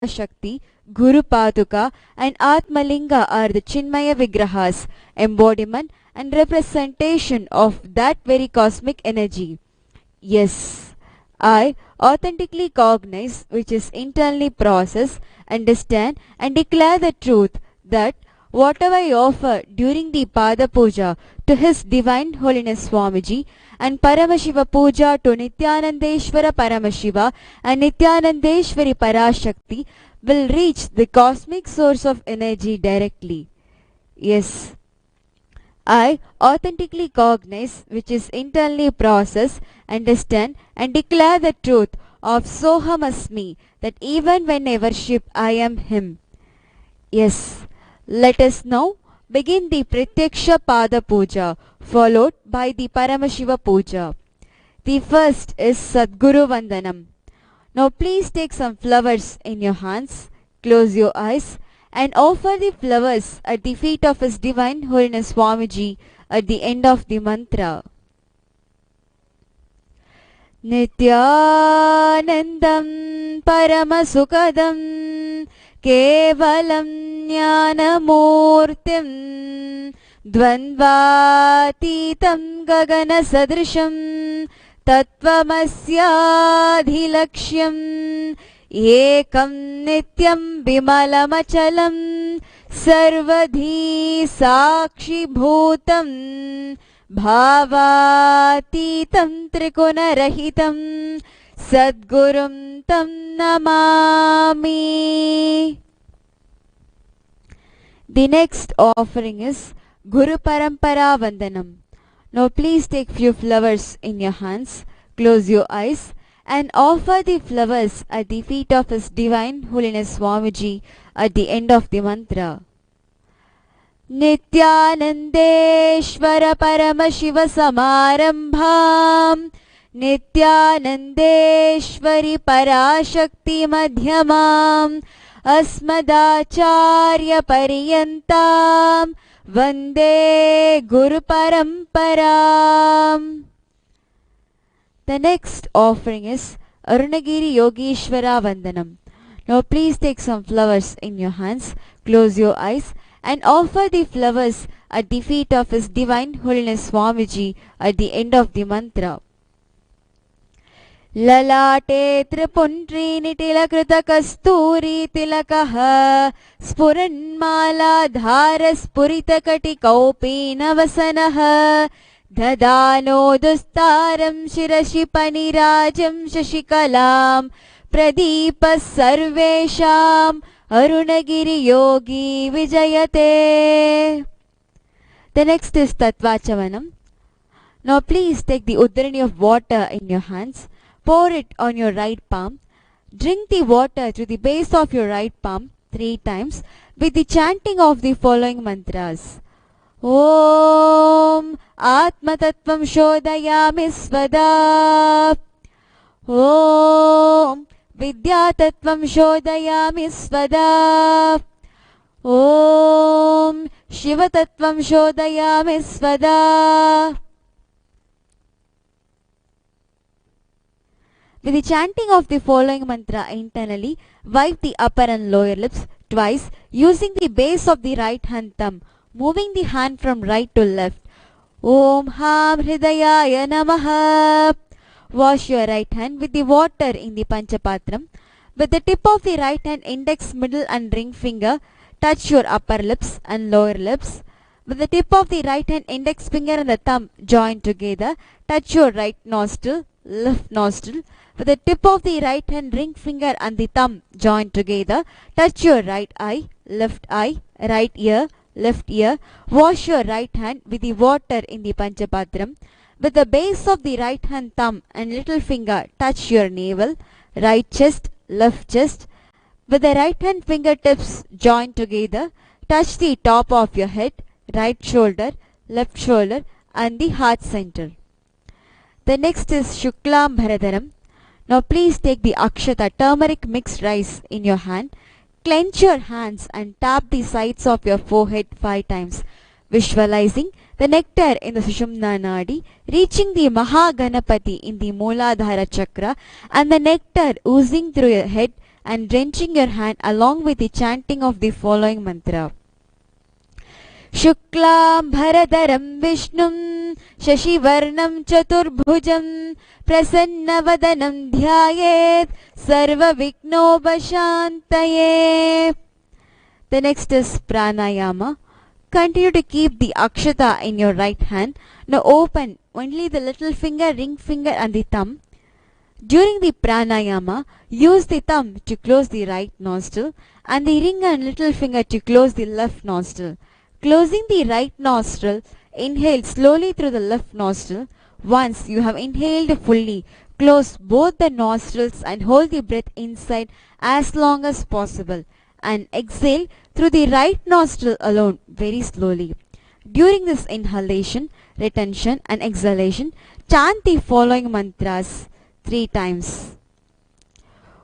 Shakti, Guru Paduka and Atmalinga are the Chinmaya Vigrahas, embodiment and representation of that very cosmic energy. Yes, I authentically cognize, which is internally process, understand and declare the truth that whatever I offer during the Pada Puja to His Divine Holiness Swamiji and Paramashiva Puja to Nityanandeshwara Paramashiva and Nityanandeshwari Parashakti will reach the cosmic source of energy directly. Yes, I authentically cognize, which is internally process, understand and declare the truth of Soham Asmi, that even when I worship I am Him. Yes, let us now begin the Pratyaksha Pada Puja, followed by the Paramashiva Puja. The first is Sadguru Vandanam. Now please take some flowers in your hands, close your eyes and offer the flowers at the feet of His Divine Holiness Swamiji at the end of the mantra. Nityanandam Paramasukadam Kevalam Jnanamurtim Dvandvatitam Gagana Sadrisham Tattvamasyaadhilaksham Ekam Nityam Bimalamachalam Sarvadhi Sakshi Bhutam Bhavatitam Trikunarahitam Sadgurum Tam Namami. The next offering is Guru Parampara Vandanam. Now please take few flowers in your hands, close your eyes and offer the flowers at the feet of His Divine Holiness Swamiji at the end of the mantra. Nityanandeshwara Paramashiva Samarambham Nityanandeshwari Parashakti Madhyamam Asmadacharya Pariyantam Vande Guru Paramparam. The next offering is Arunagiri Yogeshwara Vandanam. Now please take some flowers in your hands, close your eyes and offer the flowers at the feet of His Divine Holiness Swamiji at the end of the mantra. Lalate Tripundri Nitilakrita Kasturi Tilakaha Spuranmala Dhara Spurita Kati Kaupina Vasanaha Dadano Dustaram Shirashi Panirajam Shashikalam Pradipa Sarvesham Arunagiri Yogi Vijayate. The next is Tattvachavanam. Now please take the Uddarani of water in your hands, pour it on your right palm, drink the water to the base of your right palm 3 times with the chanting of the following mantras. Om Atma Tattvam Shodhayami Svada. Om Vidya Tattvam Shodhayami Svada. Om Shiva Tattvam Shodhayami Svada. With the chanting of the following mantra internally, wipe the upper and lower lips twice using the base of the right hand thumb, moving the hand from right to left. Om Ham Hridayaya Namaha. Wash your right hand with the water in the Panchapatram. With the tip of the right hand index, middle and ring finger, touch your upper lips and lower lips. With the tip of the right hand index finger and the thumb join together, touch your right nostril, left nostril. With the tip of the right hand ring finger and the thumb join together, touch your right eye, right ear, left ear. Wash your right hand with the water in the Panchapatram. With the base of the right hand thumb and little finger, touch your navel, right chest, left chest. With the right hand fingertips join together, touch the top of your head, right shoulder, left shoulder and the heart center. The next is Shuklam Bharadaram. Now please take the Akshata turmeric mixed rice in your hand. Clench your hands and tap the sides of your forehead 5 times, visualizing the nectar in the Sushumna Nadi reaching the Mahaganapati in the Mooladhara Chakra and the nectar oozing through your head and drenching your hand along with the chanting of the following mantra. Shuklam Bharadaram Vishnum Shashivarnam Chaturbhujam Prasannavadanam Dhyayet Sarva Viknobashantaye. The next is Pranayama. Continue to keep the akshata in your right hand. Now open only the little finger, ring finger and the thumb. During the pranayama, use the thumb to close the right nostril and the ring and little finger to close the left nostril. Closing the right nostril, inhale slowly through the left nostril. Once you have inhaled fully, close both the nostrils and hold the breath inside as long as possible, and exhale through the right nostril alone very slowly. During this inhalation, retention and exhalation, chant the following mantras 3 times.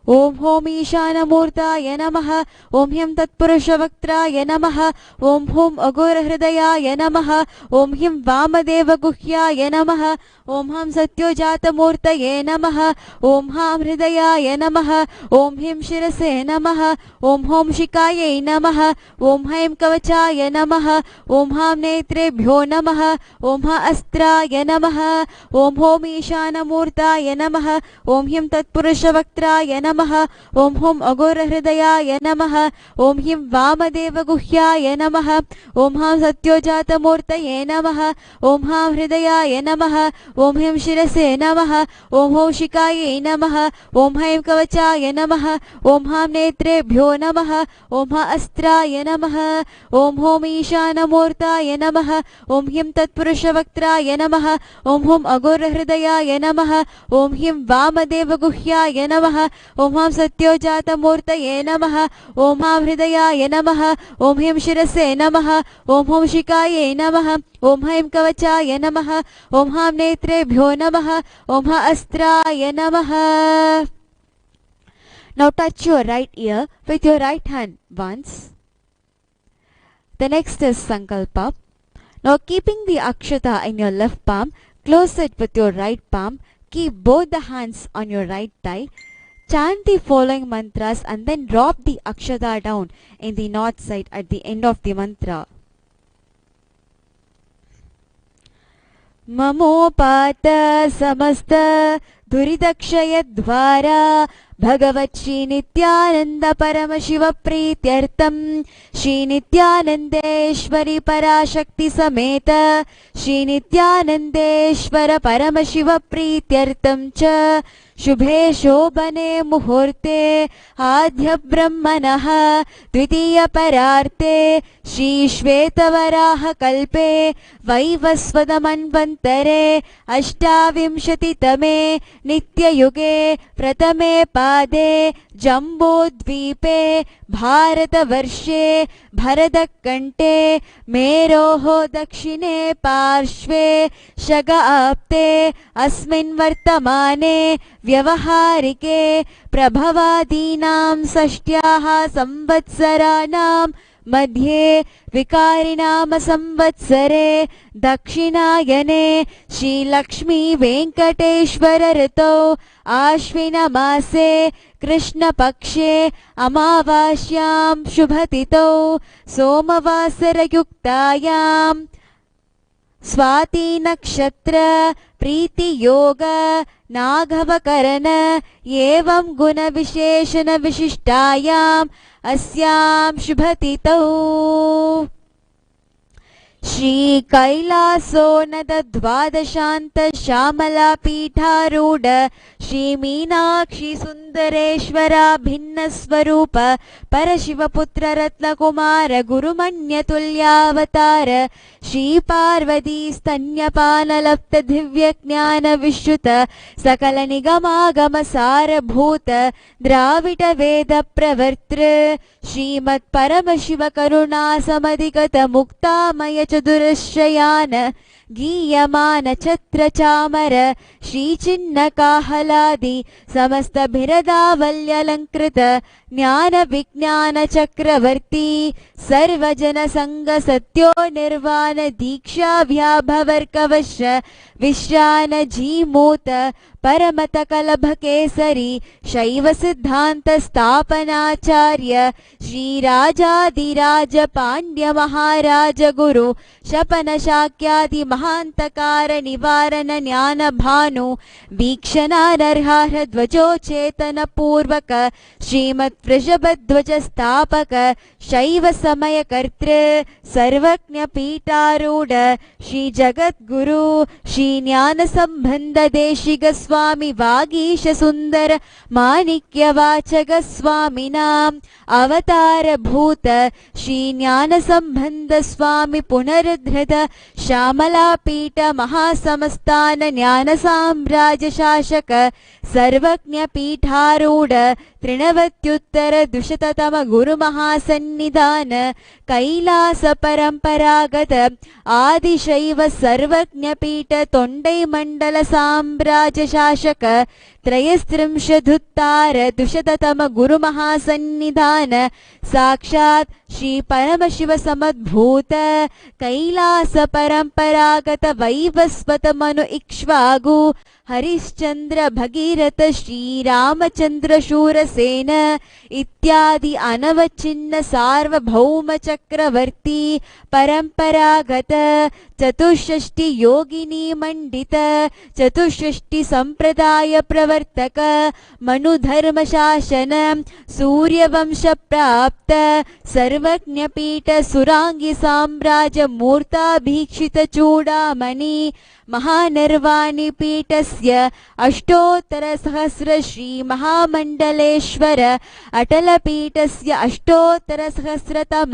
Om Hom Ishanamurtaya Namaha. Om Hyam Tatpurushavaktraya Namaha. Om Hom Agora Hridayaya Namaha. Om Hyam Vamadeva Guhyaya Namaha. Om Ham Satyojata-murtaye Namaha. Om Ham Hridayaya Namaha. Om Hyam Shirase Namaha. Om Hom Shikaye Namaha. Om Haim Kavachaya Namaha. Om Ham Netrebhyo Namaha. Om Ha Astraya Namaha. Om Hom Ishanamurtaya Namaha. Om Hyam Tatpurushavaktraya Namaha. Om Hom Agora Hridayaya Namaha. Om Hyam Vamadeva Guhyaya Namaha. Om Ham Satyojata-murtaye Namaha. Om Ham Hridayaya Namaha. Om Hyam Shirase Namaha. Om Hom Shikaye Namaha. Om Haim Kavachaya Namaha. Om Ham Netrebhyo Namaha. Om Ha Astraya Namaha. Om Hom Ishanamurtaya Namaha. Om Hyam Tatpurushavaktraya Namaha. Om Hom Agora Hridayaya Namaha. Om Hyam Vamadeva Guhyaya Namaha. Om Ham Satyojata-murtaye Namaha. Om Ham Hridayaya Namaha. Om Hyam Shirase Namaha. Om Hom Shikaye Namaha. Om Haim Kavachaya Namaha. Om Ham Netrebhyo Namaha. Om Ha Astraya Namaha. Now touch your right ear with your right hand once. The next is Sankalpa. Now keeping the akshata in your left palm, close it with your right palm. Keep both the hands on your right thigh. Chant the following mantras and then drop the akshata down in the north side at the end of the mantra. Mamopata samasta duridakshayadvara Bhagavat Shri Nityananda Paramashiva Prityartam Shri Nityanandeshwari Parashakti Sameta Shri Nityanandeshwara Paramashiva Prityartam Cha Shubhe Shobhane Muhurte Adhya Brahmanaha Dvitiya Pararte Shri Shvetavaraha Kalpe Vaivasvadamanvantare Ashtavimshati Tame Nitya Yuge Pratame Pade Jambodvipe Bharatavarshhe Bharadakante Meroho Dakshine Parshve Shaga Apte Asmin Vartamane Vyavaharike Prabhavadinam Sashtyaha Samvatsaranam Madhye Vikarinama Samvatsare Dakshinayane Shri Lakshmi Venkateshwara Rito Ashvina Mase Krishna Pakshe Amavasyam Shubhatito Somavasara Yuktayam Swati Nakshatra Priti Yoga Naghavakarana Yevam Guna Visheshana Vishishtayam Asyam Shubhatito Shri Kailaso Nada Dvadashanta Shamala Pitharuda Shri Meenakshi Sundareshwara Bhinna Swarupa Parashiva Putra Ratna Kumara Guru Manya Tulyavatara Shri Parvati Stanyapana Lapta Divya Jnana Vishruta Sakala Nigama Gama Sara Bhuta Dravita Veda Pravartra Shrimat Paramashiva Karuna Samadhikata Mukta Maya Chadurashayana गीयमान छत्र चामर श्रीचिन्ह काहलादि समस्त बिरदावल्यलंकृत ज्ञान विज्ञान चक्रवर्ती सर्वजन संग सत्यो निर्वाण दीक्षा व्याभवर्कवश विश्रान जीमूत परमत कलभ केसरी शैव सिद्धांत स्थापनाचार्य श्रीराजादिराज पांड्य महाराज गुरु शपन शाक्यादि महांतकार निवारण ज्ञान भानु वीक्षणानर्हार ध्वजोचेतन पूर्वक श्रीमत् वृषभध्वज स्थापक शैव समय कर्तृ सर्वज्ञ पीठारूढ़ श्री जगद्गुरु श्री ज्ञान संबंध देशिक स्वामी वागीश सुंदर माणिक्य वाचक स्वामिनां अवतार भूत श्री ज्ञान संबंध स्वामी पुनरुद्धृत श्यामला पीठ महासमस्थान ज्ञान साम्राज्य शासक सर्वज्ञ पीठारूढ़ त्रिणवत्युत्तर द्विशततम गुरु महासन्निधान कैलास परंपरागत आदिशैव सर्वज्ञ पीठ तोंडै मंडल साम्राज्य शासक त्रयस्त्रिंशदुत्तर द्विशततम गुरु महासन्निधान साक्षात् श्री परमशिव समद्भूत कैलास परंपरागत वैवस्वत मनु इक्ष्वागु हरिश्चंद्र भगीरथ श्री रामचंद्र शूरसेन इत्यादि अनवचिन्न सार्वभौम चक्रवर्ती परंपरागत चतुष्षष्टि योगिनी मंडित चतुष्षष्टि संप्रदाय प्रवर्तक मनुधर्म शासन सूर्यवंश प्राप्त सर्वज्ञ पीठ सुरांगी साम्राज्य मूर्ताभीक्षित चूड़ामणि महानिर्वाणी पीठस्य अष्टोत्तर सहस्र श्री महामंडलेश्वर अटल पीठस्य अष्टोत्तर सहस्रतम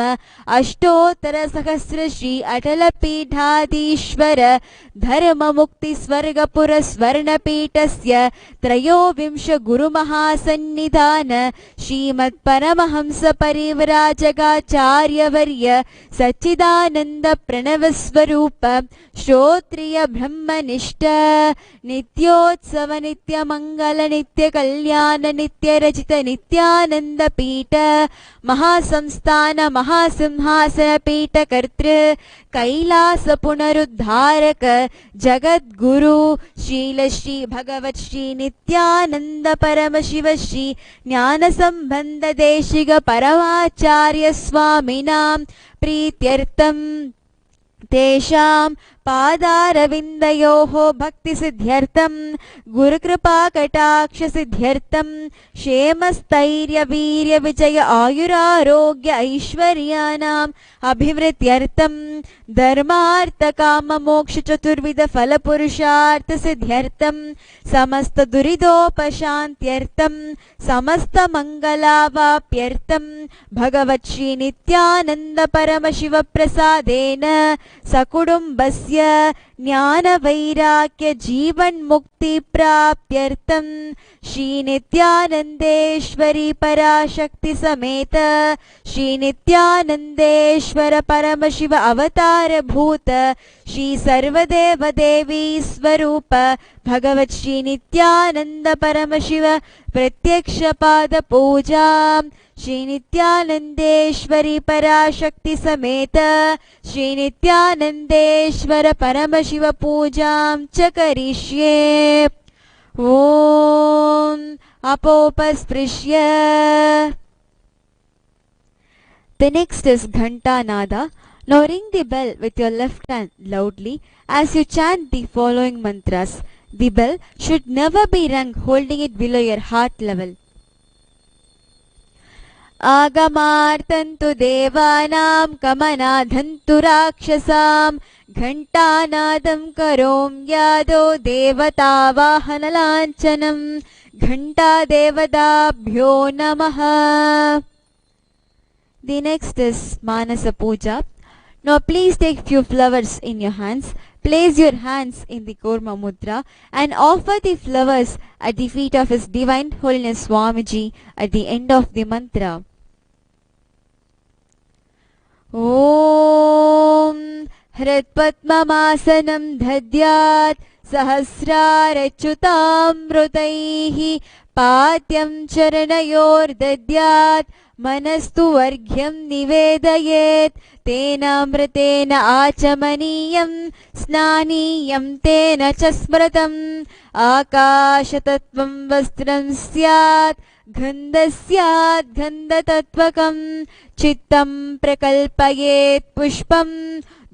अष्टोत्तर सहस्र श्री अटल पीठाधीश्वर धर्म मुक्ति स्वर्गपुर स्वर्ण पीठस्य त्रयोविंश गुरु महासन्निधान श्रीमत् परमहंस परिव्राजकाचार्यवर्य सच्चिदानंद प्रणव स्वरूप श्रोत्रिय ब्रह्मनिष्ठ नित्योत्सव नित्य मंगल नित्य कल्याण नित्य रचित नित्यानंद पीठ महासंस्थान महासिंहासन पीठ कर्तृ कैलास पुनरुद्धारक जगत गुरु शील श्री भगवत श्री नित्यानंद परम शिव श्री ज्ञान संबंध देशिक परमाचार्य स्वामिनां प्रीत्यर्थम तेषां पादारविन्दयोः भक्ति सिद्ध्यर्थं गुरुकृपा कटाक्ष सिद्ध्यर्थं क्षेमस्थैर्य वीर्य विजय आयुरारोग्य ऐश्वर्याणाम् अभिवृद्ध्यर्थं धर्मार्थ काम मोक्ष चतुर्विध फल पुरुषार्थ सिद्ध्यर्थं समस्त दुरितोपशान्त्यर्थं समस्त मंगलावाप्यर्थं भगवत् श्री नित्यानंद परम शिव प्रसादेन सकुटुम्बस्य ज्ञान वैराग्य जीवन मुक्ति प्राप्त्यर्थं श्री नित्यानंदेश्वरी पराशक्ति समेत श्री नित्यानंदेश्वर परम शिव अवतार भूत श्री सर्वदेव देवी स्वरूप भगवत श्री नित्यानंद परम शिव प्रत्यक्ष पाद पूजा श्री नित्यानंदेश्वरी पराशक्ति समेत श्री नित्यानंदेश्वर परम शिव पूजां च करिष्ये। ओम अपोपस्पृश्य। The next is Ghanta Nada. Now ring the bell with your left hand loudly as you chant the following mantras. The bell should never be rung holding it below your heart level. आगमार्तन्तु देवानां कमनाधन्तु राक्षसां घण्टानादं करोम्यादो देवतावाहनलाञ्छनं घण्टादेवताभ्यो नमः. The next is Manasa Puja. Now please take few flowers in your hands. Place your hands in the Kurma Mudra and offer the flowers at the feet of His Divine Holiness Swamiji at the end of the mantra. Om हृत्पद्ममासनं दद्यात् सहस्रारच्युतामृतैः पाद्यं चरणयोर्दद्यात् मनस्तु वर्घ्यं निवेदयेत् तेनामृतेन आचमनीयं स्नानीयं तेन च स्मृतम् आकाशतत्त्वं वस्त्रं स्यात् गन्धस्यात् गन्धतत्त्वकं चित्तं प्रकल्पयेत् पुष्पं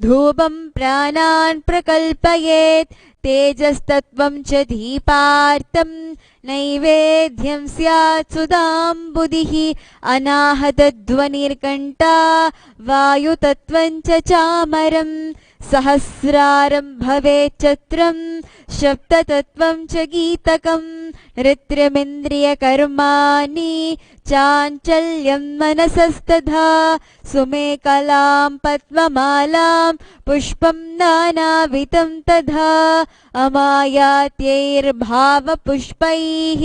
धूपं प्राणान् प्रकल्पयेत् तेजस्तत्त्वं च दीपार्तं नैवेद्यं स्यात् सुधाम्बुधिः अनाहतध्वनिर्कण्ठा वायुतत्त्वं च चामरं सहस्रारं भवेत् चत्रं शब्दतत्त्वं च गीतकं नृत्यमिन्द्रियकर्माणि चाञ्चल्यं मनसस्तथा सुमेकलां पद्ममालां पुष्पं नानाविधं तथा अमायात्यैर्भावपुष्पैः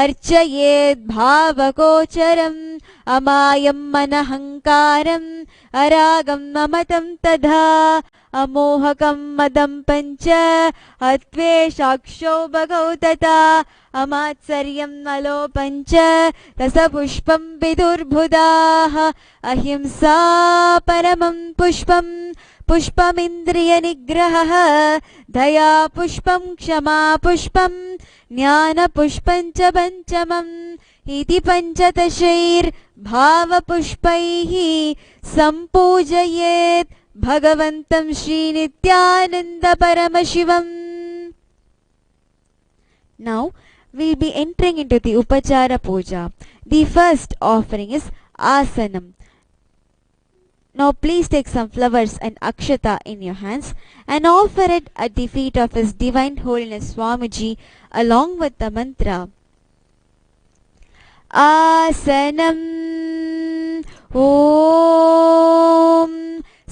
अर्चयेद् भावगोचरम् अमायं मनहङ्कारम् अरागं ममतं तथा अमोहकं मदं पञ्च अत्वेषाक्षो भगौ तथा अमात्सर्यं मलोपं च रसपुष्पं विदुर्बुधाः अहिंसा परमं पुष्पं पुष्पमिन्द्रियनिग्रहः दया पुष्पं क्षमा पुष्पं ज्ञानपुष्पं च पञ्चमम् इति पञ्चदशैर्भावपुष्पैः सम्पूजयेत् भगवन्तं श्रीनित्यानन्दपरमशिवम्. Now we'll be entering into the Upachara Puja. The first offering is Asanam. Now please take some flowers and akshata in your hands and offer it at the feet of His Divine Holiness Swamiji along with the mantra Asanam Om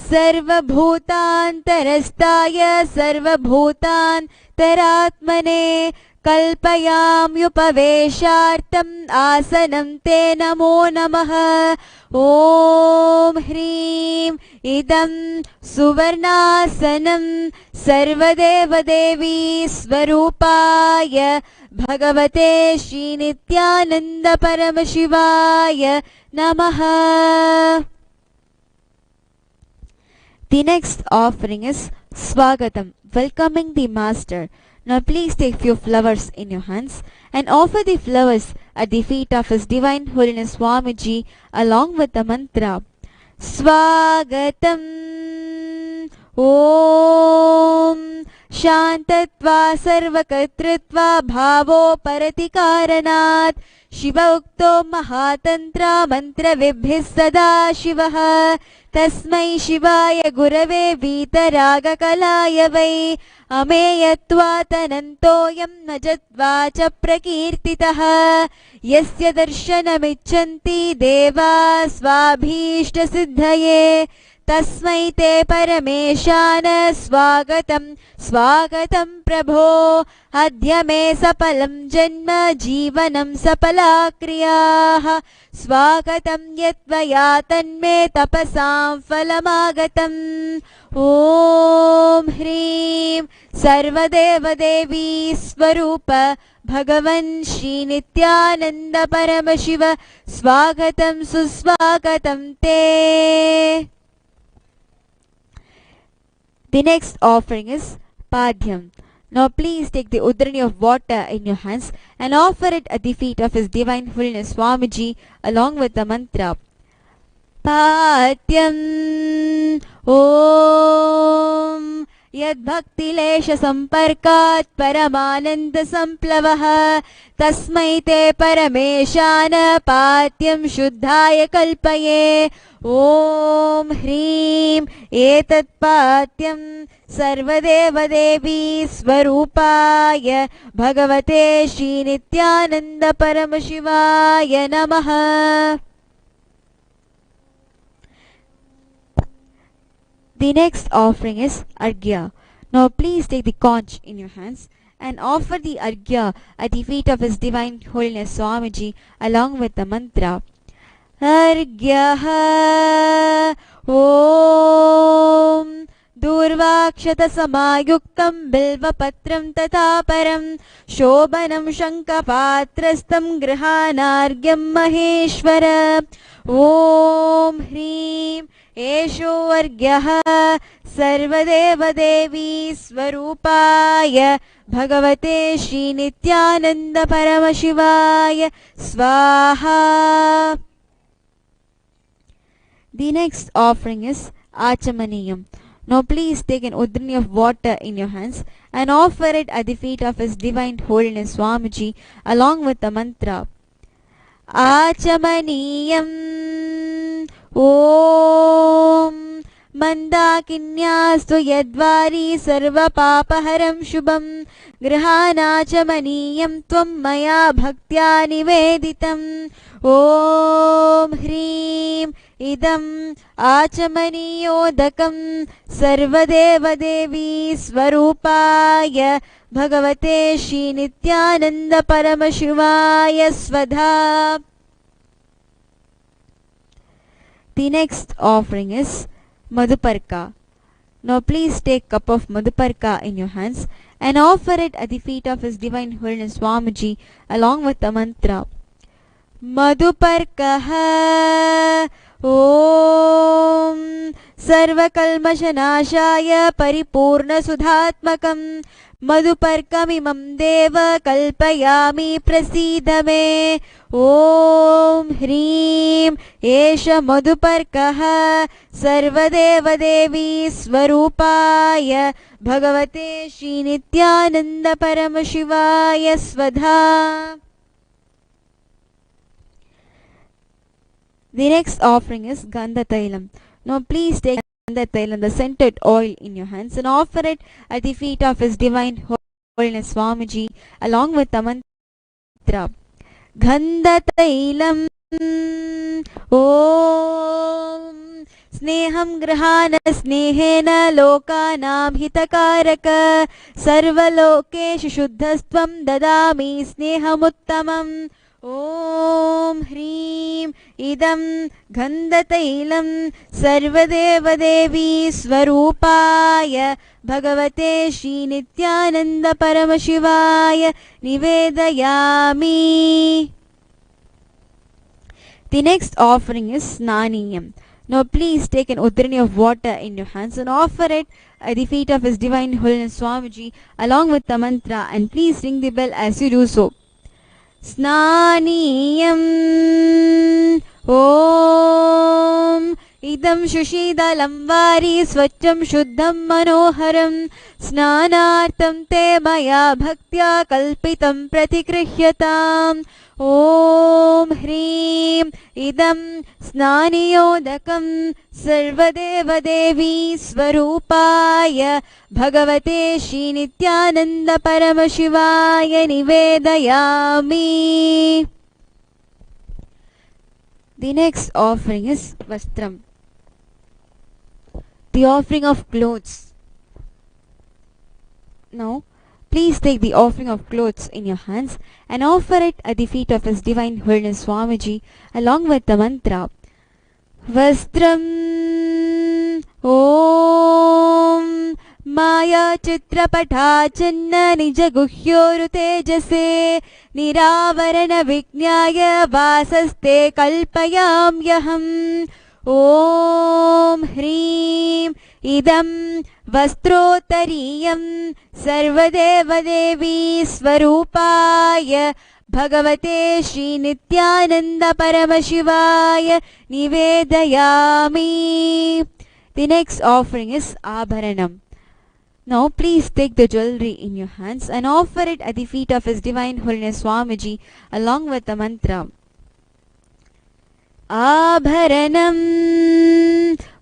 सर्वभूतान्तरस्ताय सर्वभूतान्तरात्मने कल्पयाम्युपवेशार्थम् आसनं ते नमो नमः. ॐ ह्रीं इदं सुवर्णासनं सर्वदेवदेवी स्वरूपाय भगवते श्रीनित्यानन्दपरमशिवाय नमः. The next offering is Swagatam, welcoming the Master. Now please take few flowers in your hands and offer the flowers at the feet of His Divine Holiness Swamiji along with the mantra Swagatam Om Shantatva Sarvakatritva Bhavo Paratikaranat Shiva Ukto Mahatantra Mantra Vibhis Sada Shivaha तस्मै शिवाय गुरवे वीतरागकलाय वै अमेयत्वातनन्तोऽयं न जत्वा च प्रकीर्तितः यस्य दर्शनमिच्छन्ति देवा स्वाभीष्टसिद्धये तस्मै ते परमेशान स्वागतं स्वागतं प्रभो अद्य मे सफलं जन्म जीवनं सफला क्रियाः स्वागतं यत्त्वया तन्मे तपसां फलमागतम्. ॐ ह्रीं सर्वदेवदेवी स्वरूप भगवन् श्रीनित्यानन्द परमशिव स्वागतं सुस्वागतं ते. The next offering is Padhyam. Now please take the udrani of water in your hands and offer it at the feet of His Divine Holiness Swamiji along with the mantra Padhyam Om यद्भक्तिलेश संपर्कात् परमानंद संप्लवः तस्मै ते परमेशान पात्यं शुद्धाय कल्पये. ॐ ह्रीं एतत् पात्यं सर्वदेवदेवी स्वरूपाय भगवते श्रीनित्यानन्द परमशिवाय नमः. The next offering is Arghya. Now please take the conch in your hands and offer the Arghya at the feet of His Divine Holiness Swamiji along with the mantra Arghyaha Om दूर्वाक्षतसमायुक्तं बिल्वपत्रं तथा परं शोभनं शङ्खपात्रस्थं गृहाणार्घ्यं महेश्वर। ॐ ह्रीं एषो अर्घ्यः सर्वदेवदेवी स्वरूपाय भगवते श्रीनित्यानन्द परमशिवाय स्वाहा। The next offering is Achamaniyam. Now please take an udrini of water in your hands and offer it at the feet of His Divine Holiness Swamiji along with the mantra Achamaniyam Om Mandakinyastu Yadvari Sarvapapaharam Shubham Grihanachamaniyam Tvam Maya Bhaktya Niveditam Om Hrim Idam Achamaníyodakam Sarvadevadevi Swarupaya Bhagavate Shri Nityananda Paramashivaya Svadha. The next offering is Madhuparka. Now please take a cup of Madhuparka in your hands and offer it at the feet of His Divine Holiness Swamiji along with the mantra Madhuparkaha Om सर्वकल्मषनाशाय परिपूर्णसुधात्मकं मधुपर्कमिमं देव कल्पयामि प्रसीद मे। ॐ ह्रीं एष मधुपर्कः सर्वदेवदेवी स्वरूपाय भगवते श्रीनित्यानन्द परमशिवाय स्वधा। The next offering is Gandha Tailam. Now please take Gandha Tailam, the scented oil, in your hands and offer it at the feet of His Divine Holiness Swamiji along with the mantra Gandha Tailam Om Sneham Grahana Snehena Lokanam Hitakaraka Sarvalokeshu Shuddhastvam Dadami Sneham Om Hrim Idam Gandhatailam Sarvadevadevi Swarupaya Bhagavate Shri Nityananda Paramashivaya Nivedayami. The next offering is Snaniyam. Now please take an udrini of water in your hands and offer it at the feet of His Divine Holiness Swamiji along with the mantra, and please ring the bell as you do so. Snaniyam Om Idam Shushidalam Vari Swacham Shuddham Manoharam Snanartam Te Maya Bhaktya Kalpitam Pratikrihyatam Om Hrim Idam Snaniyodakam Sarvadevadevi Swarupaya Bhagavate Shri Nityananda Paramashivaya Nivedayami. The next offering is Vastram, the offering of clothes. Now please take the offering of clothes in your hands and offer it at the feet of His Divine Holiness Swamiji along with the mantra Vastram Om Maya Chitrapatha Channa Nija Guhyoru Tejase Niravarana Vignyaya Vasaste Kalpayam Yaham. Om Hrim Idam Vastrotariyam Sarvadevadevi Swarupaya Bhagavate Shri Nityananda Paramashivaya Nivedayami. The next offering is Abharanam. Now please take the jewelry in your hands and offer it at the feet of His Divine Holiness Swamiji along with the mantra Abharanam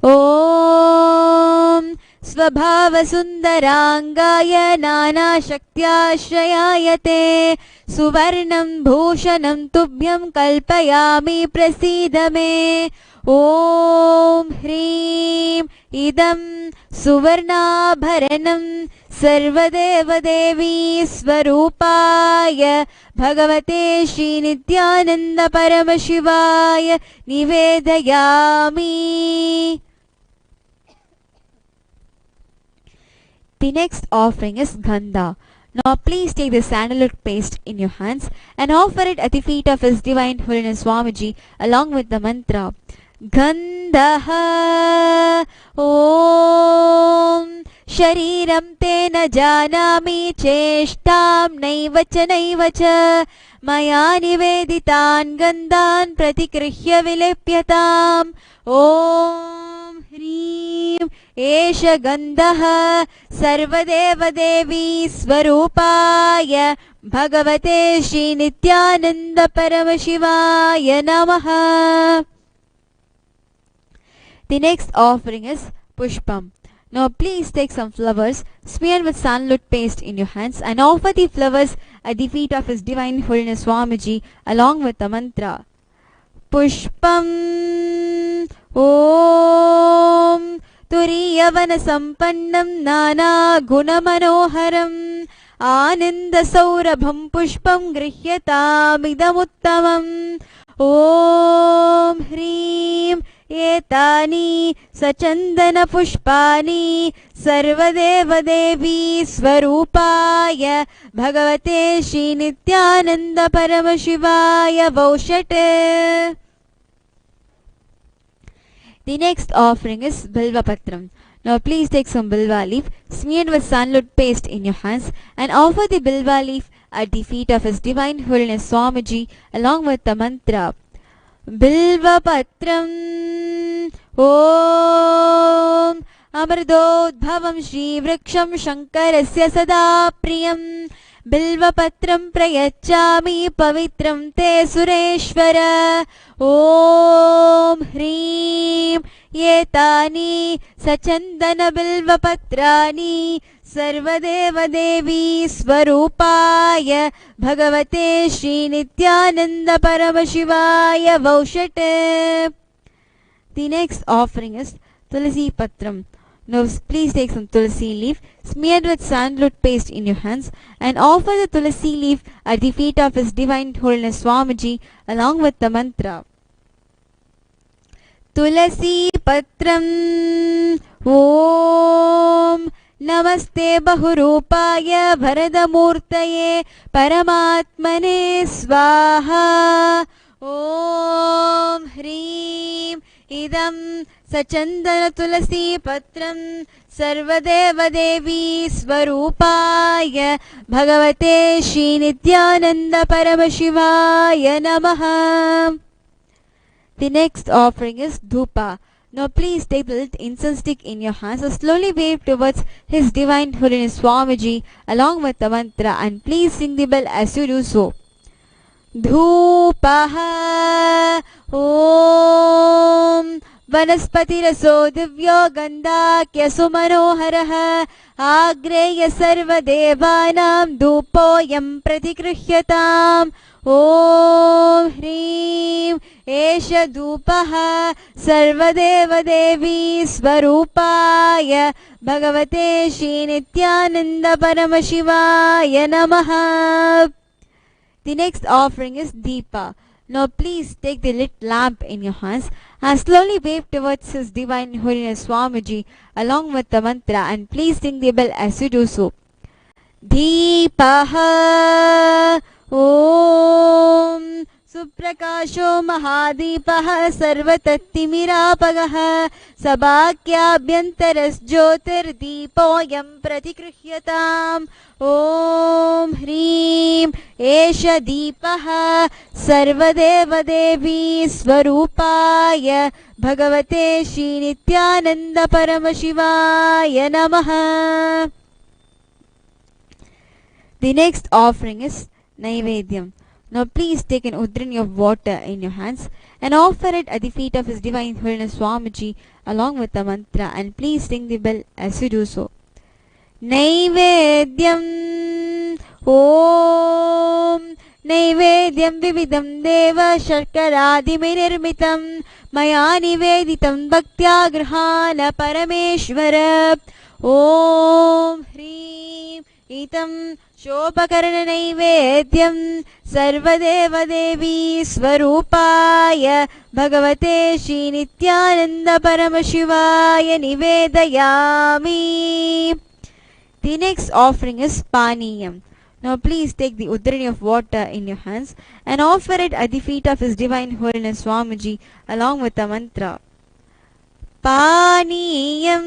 Om Svabhava Sundarangaya Nana Shaktyashrayayate Suvarnam Bhushanam Tubhyam Kalpayami Prasidame. Om Hrim Idam Suvarnabharanam Sarvadevadevi Swarupaya Bhagavate Shri Nityananda Paramashivaya Nivedayami. The next offering is Gandha. Now please take the sandalwood paste in your hands and offer it at the feet of His Divine Holiness Swamiji along with the mantra Gandha Om Shariram te na janami cheshtam naiva cha maya niveditan gandhan pratikrihya vilepyatam Om Hrim Esha Gandha Sarvadeva Devi Swarupaya Bhagavate Shri Nityananda Paramashivaya Namaha. The next offering is Pushpam. Now please take some flowers smeared with sandalwood paste in your hands and offer the flowers at the feet of His Divine Holiness Swamiji along with the mantra Pushpam Om Turiyavana Sampannam Nana Gunamanoharam Ananda Saurabham Pushpam Grihyatam Idamuttamam Om Hrim Etani Sachandana Pushpani Sarvadeva Devi Swarupaya Bhagavate Shri Nityananda Paramashivaya Vaushate. The next offering is Bilva Patram. Now please take some Bilva leaf smeared with sandalwood paste in your hands and offer the Bilva leaf at the feet of His Divine Holiness Swamiji along with the mantra Bilva Patram Om Amardodbhavam Shri Vriksham Shankarasya Sada Priyam Bilva Patram Prayachami Pavitram Te Sureshwara Om Hrim Etani Sachandana Bilva Patrani Sarvadeva Devi Swarupaya Bhagavate Shri Nityananda Paramashivaya Vaushate. The next offering is Tulasi Patram. Now please take some Tulasi leaf smeared with sandalwood paste in your hands and offer the Tulasi leaf at the feet of His Divine Holiness Swamiji along with the mantra Tulasi Patram Om Namaste Bahurupaya Varadamurtaye Paramatmane Swaha Om Hrim Idam Sachandana Tulasi Patram Sarvadeva Devi Swarupaya Bhagavate Shri Nityananda Paramashivaya Namaha. The next offering is Dhupa. Now please take the lit incense stick in your hands and slowly wave towards His Divine Holiness Swamiji along with the mantra and please sing the bell as you do so. Dhupaha Om Vanaspatiraso Divyo Gandhakya Sumanoharaha Agreya Sarvadevanam Dhupoyam Pratikruhyatam Om Hrim Esha Dhupaha Sarvadeva Devi Swarupaya Bhagavate Shri Nityananda Paramashivaya Namaha. The next offering is Deepa. Now please take the lit lamp in your hands and slowly wave towards His Divine Holiness Swamiji along with the mantra and please ring the bell as you do so. Deepaha Om Suprakasho Mahadipah Sarvatattimirapagah Sabhakyabhyantaras Jyotirdeepoyam Pratikruhyatam Om Hrim Esha Deepah Sarvadeva Devi Swarupaya Bhagavate Shri Nityananda Paramashivaya Namaha. The next offering is Naivedyam. Now please take an udrini of water in your hands and offer it at the feet of His Divine Holiness Swamiji along with the mantra and please ring the bell as you do so. Naivedyam Om Naivedyam Vividam Deva Sharkaradimirmitam Maya Niveditam Bhaktya Grahana Parameshwara Om Hrim Itam Shobhakarana Naivedyam Sarvadeva Devi Swarupaya Bhagavate Shri Nityananda Paramashivaya Nivedayami. The next offering is Paniyam. Now please take the udrani of water in your hands and offer it at the feet of His Divine Holiness Swamiji along with the mantra. Paniyam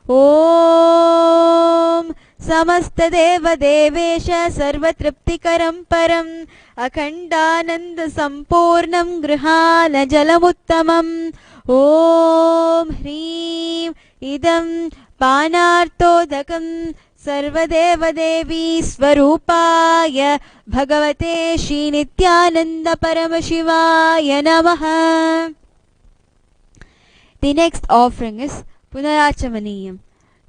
Om Samasta Deva Devesha Sarvatriptikaram Param Akhandananda Sampurnam Grihana Jalamuttamam Om Hrim Idam Panartodakam Sarvadeva Devi Swarupaya Bhagavate Shri Nityananda Paramashivaya Namaha. The next offering is Punarachamaniyam.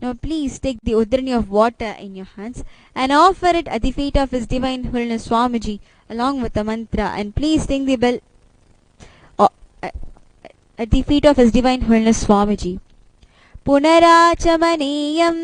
Now please take the udrani of water in your hands and offer it at the feet of His Divine Holiness Swamiji along with the mantra, and please ring the bell at the feet of His Divine Holiness Swamiji. Punarachamaniyam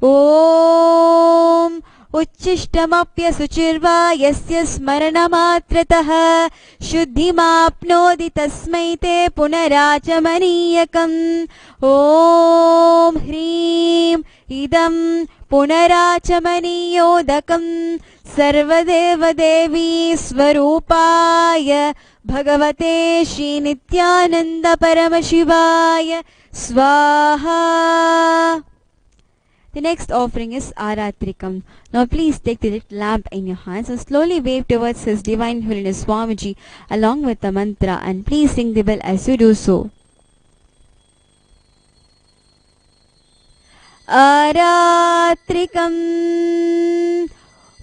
Om Uchishtamapya Suchirva Yasya Smaranamatrataha Shuddhimapnodi Tasmai Te Punarachamaniyakam Om Hrim Idam Punarachamaniyodakam Sarvadeva Devi Swarupaya Bhagavate Shri Nityananda Paramashivaya Swaha. The next offering is Aratrikam. Now please take the lit lamp in your hands and slowly wave towards His Divine Holiness Swamiji along with the mantra, and please ring the bell as you do so. Aratrikam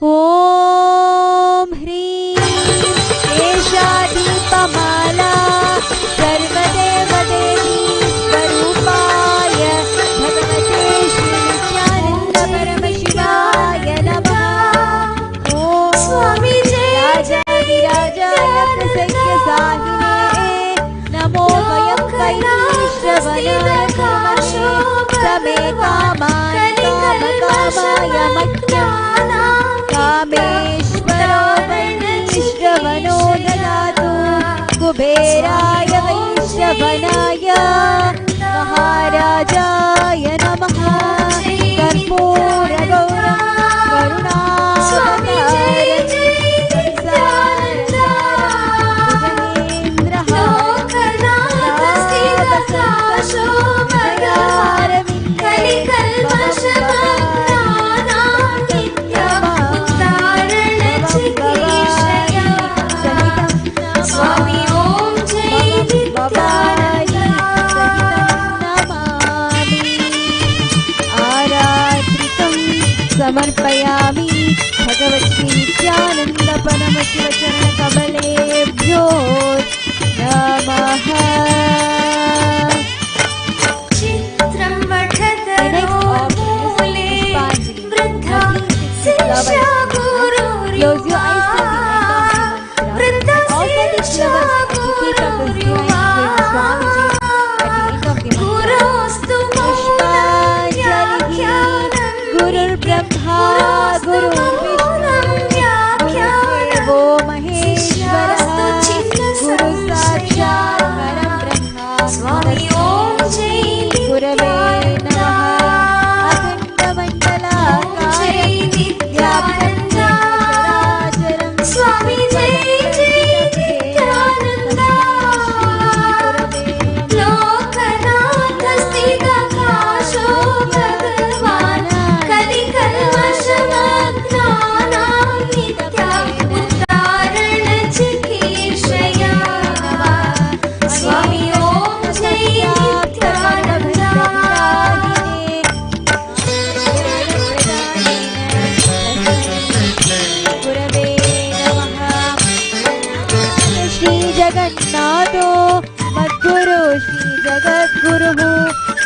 Om Hrim Esha Deepamala Sarvadeva Devi Swarupaya Bhagavate Shri Nityananda Paramashivaya Namaha. Om Swamiji Raja Viraja Prasakya Sahine Namo Vayam Vaishravanaya Kamane Same Kaman Kamakaya Makyana Kameshwaro Vaishravano Dadatu Kuberaya Vaishravanaya Maharajaya Namaha. Karpura Gauram Karunavataram समर्पयामि भगवती नित्यानंद परमशिव चरण कमलेभ्यो नमः. चित्रं वठदरोमूले वृद्धा शिष्या गुरुर्युवा वृद्धा शिष्या गुरुर्युवा गुरोस्तु ब्रह्मा गुरुर्विष्णु गुरुर्देवो महेश्वरः गुरु साक्षात् परब्रह्म स्वामी ओम जय गुरवे नमः. अखण्डमण्डलाकारं व्याप्तं चराचरं स्वामी जय जय नित्यानन्द लोकनाथ स्थितकाशो भगवान्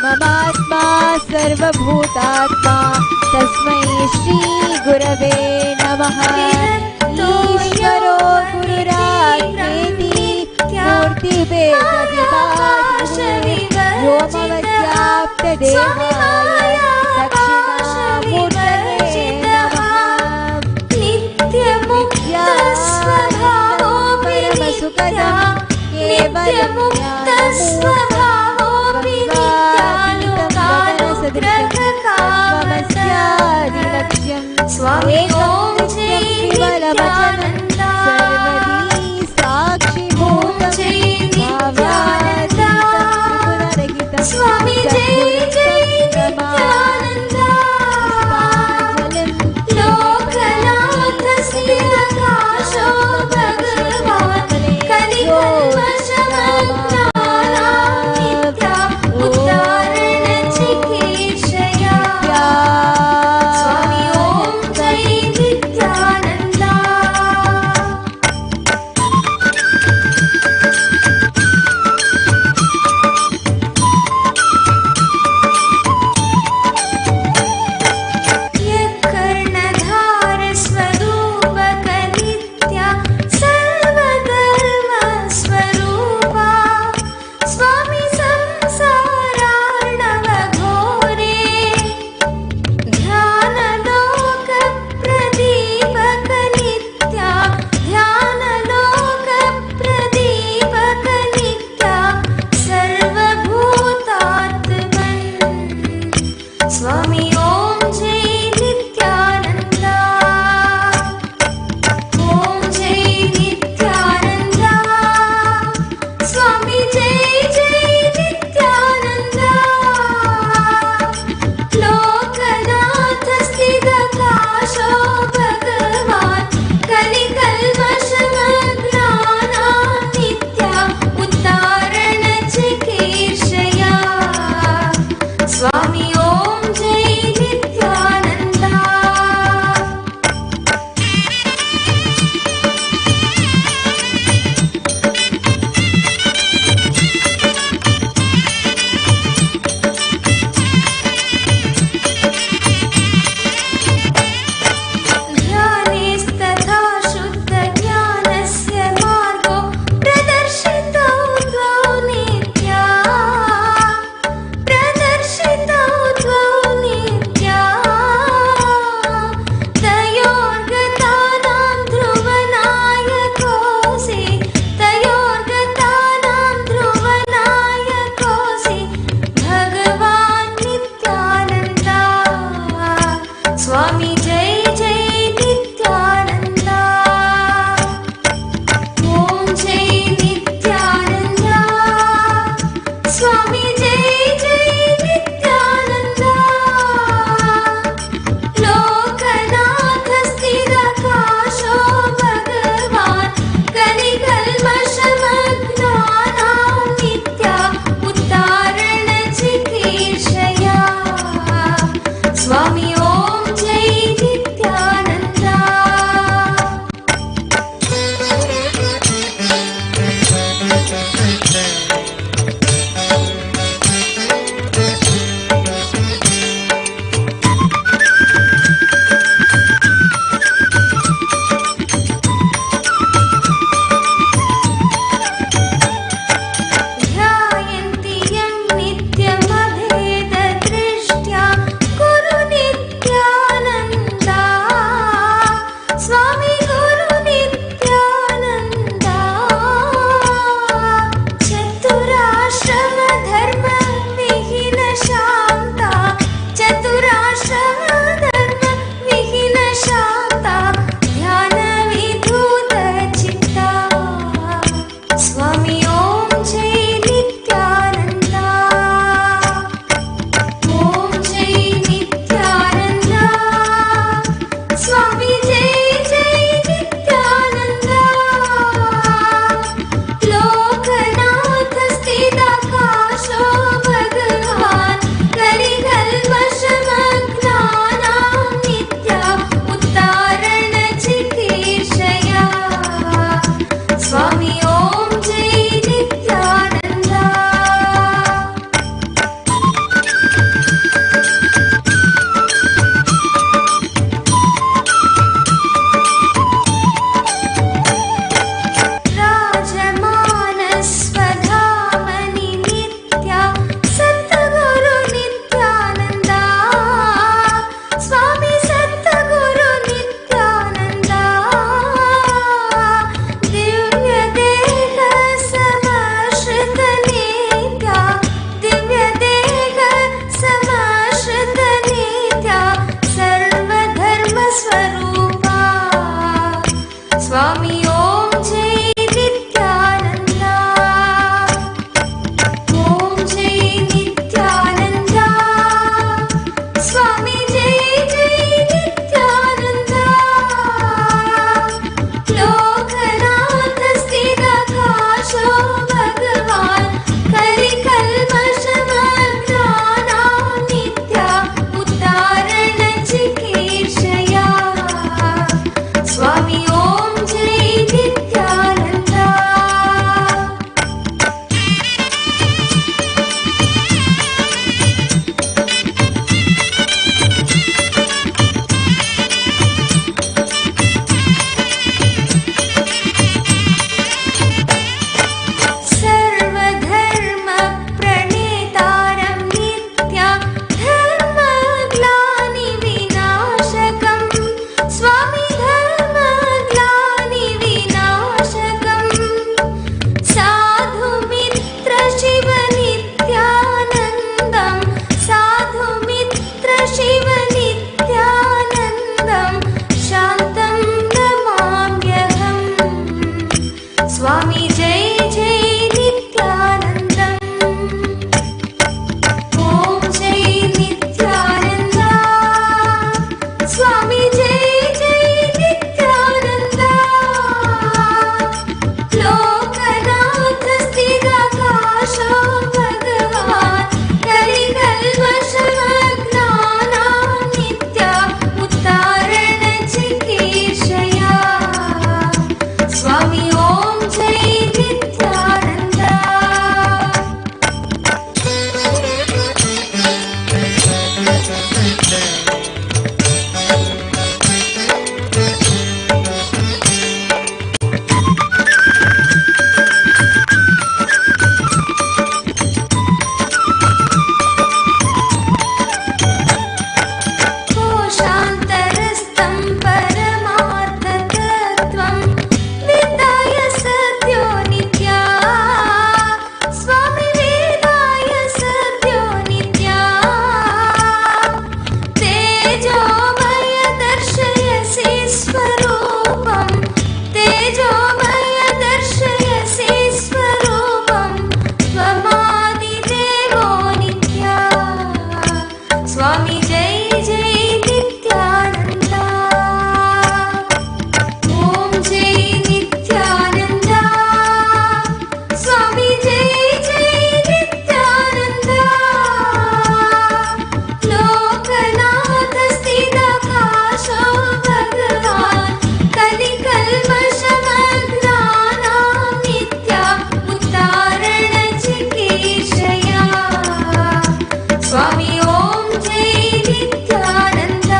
ममात्मा सर्वभूतात्मा तस्मै श्री गुरवे नमः. ईश्वरो गुरुरात्मेति मूर्तिभेदविभागिने व्योमवद्व्याप्तदेहाय दक्षिणामूर्तये नमः. नित्यमुक्तस्वभावो परमसुखदं केवलं ज्ञानमुक्तस्वभावो स्वामी जय जय नित्यानन्दम् ॐ जय नित्यानन्द स्वामी जय जय नित्यानन्द लोकनाथ स्थिराकाश भगवान् कलिकल्मषमग्नानां नित्य उद्धारण चिकीर्षया स्वामी ॐ जय नित्यानन्द कोशान्तरस्थं परमार्थतत्त्वं वेदाय सद्यो नित्या स्वामी वेदाय सद्यो नित्या तेजोमय दर्शयसि स्वरूपं तेजोमय दर्शयसि स्वरूपं त्वमादिदेवो नित्या स्वामी जय जय नित्यानन्द ॐ जय नित्यानन्द स्वामी जय जय नित्यानन्द लोकनाथ स्थिराकाश भगवान् कलिकल्मषमग्नानां नित्य उद्धारण चिकीर्षया स्वामी ॐ जय नित्यानन्द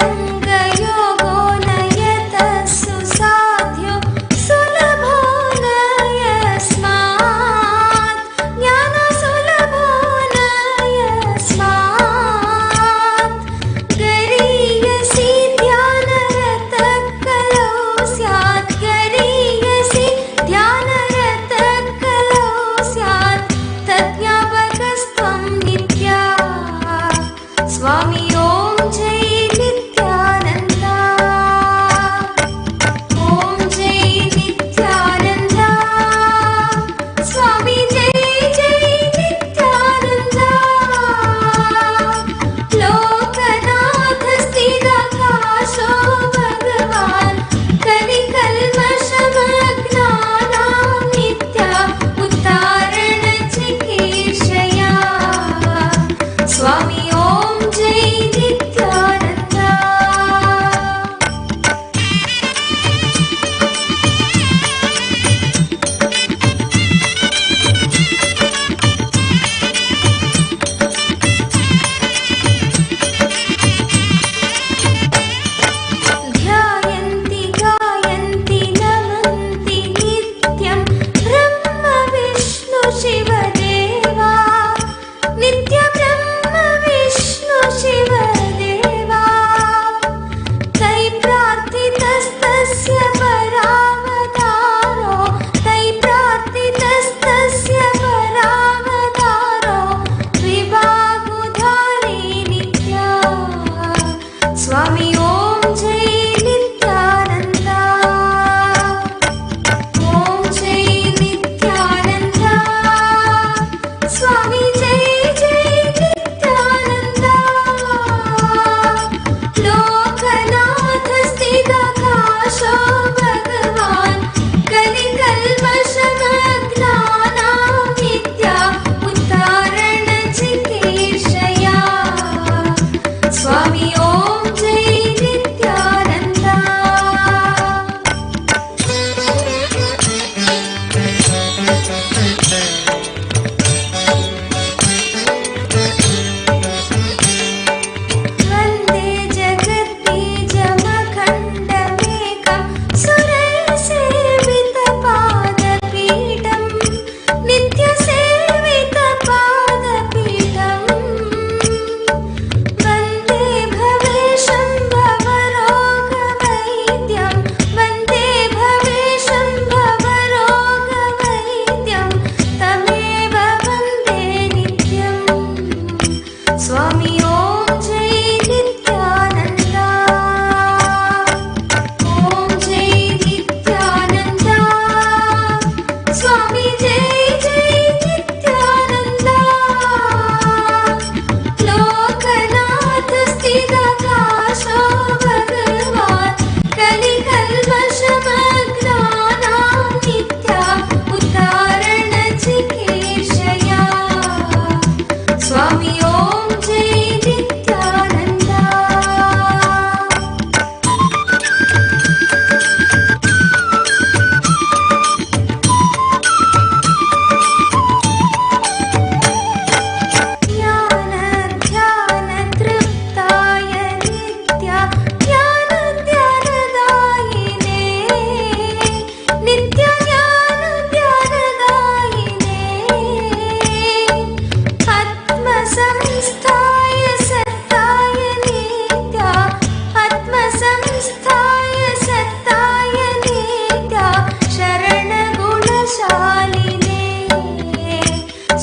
षडङ्गयोगो नयतः सुसाध्यो सुलभो न यस्मात् ज्ञानसुलभो न यस्मात् गरीयसि ध्यानरतः कलौ स्यात् गरीयसि ध्यानरतः कलौ स्यात् तज्ज्ञापकस्त्वं नित्या स्वामी ॐ जय नित्यानन्द ॐ जय नित्यानन्द स्वामी जय जय नित्यानन्द लोकनाथ स्थिराकाश भगवान् कलिकल्मषमग्नानां नित्य उद्धारण चिकीर्षया स्वामी ॐ जय नित्यानन्द ध्यायन्ति गायन्ति नमन्ति नित्यं ब्रह्म विष्णु शिवदेवा नित्य ब्रह्म विष्णु शिवदेवा तै प्रार्थितस्तस्य परावतारो तै प्रार्थितस्तस्य परावतारो विभागुधारी नित्या स्वामी ॐ जय नित्यानन्द ॐ जय नित्यानन्द स्वामी जय जय नित्यानन्द लोकनाथ स्थिराकाश भगवान् कलिकल्मषमग्नानां नित्य उद्धारण चिकीर्षया स्वामी ॐ जय नित्यानन्द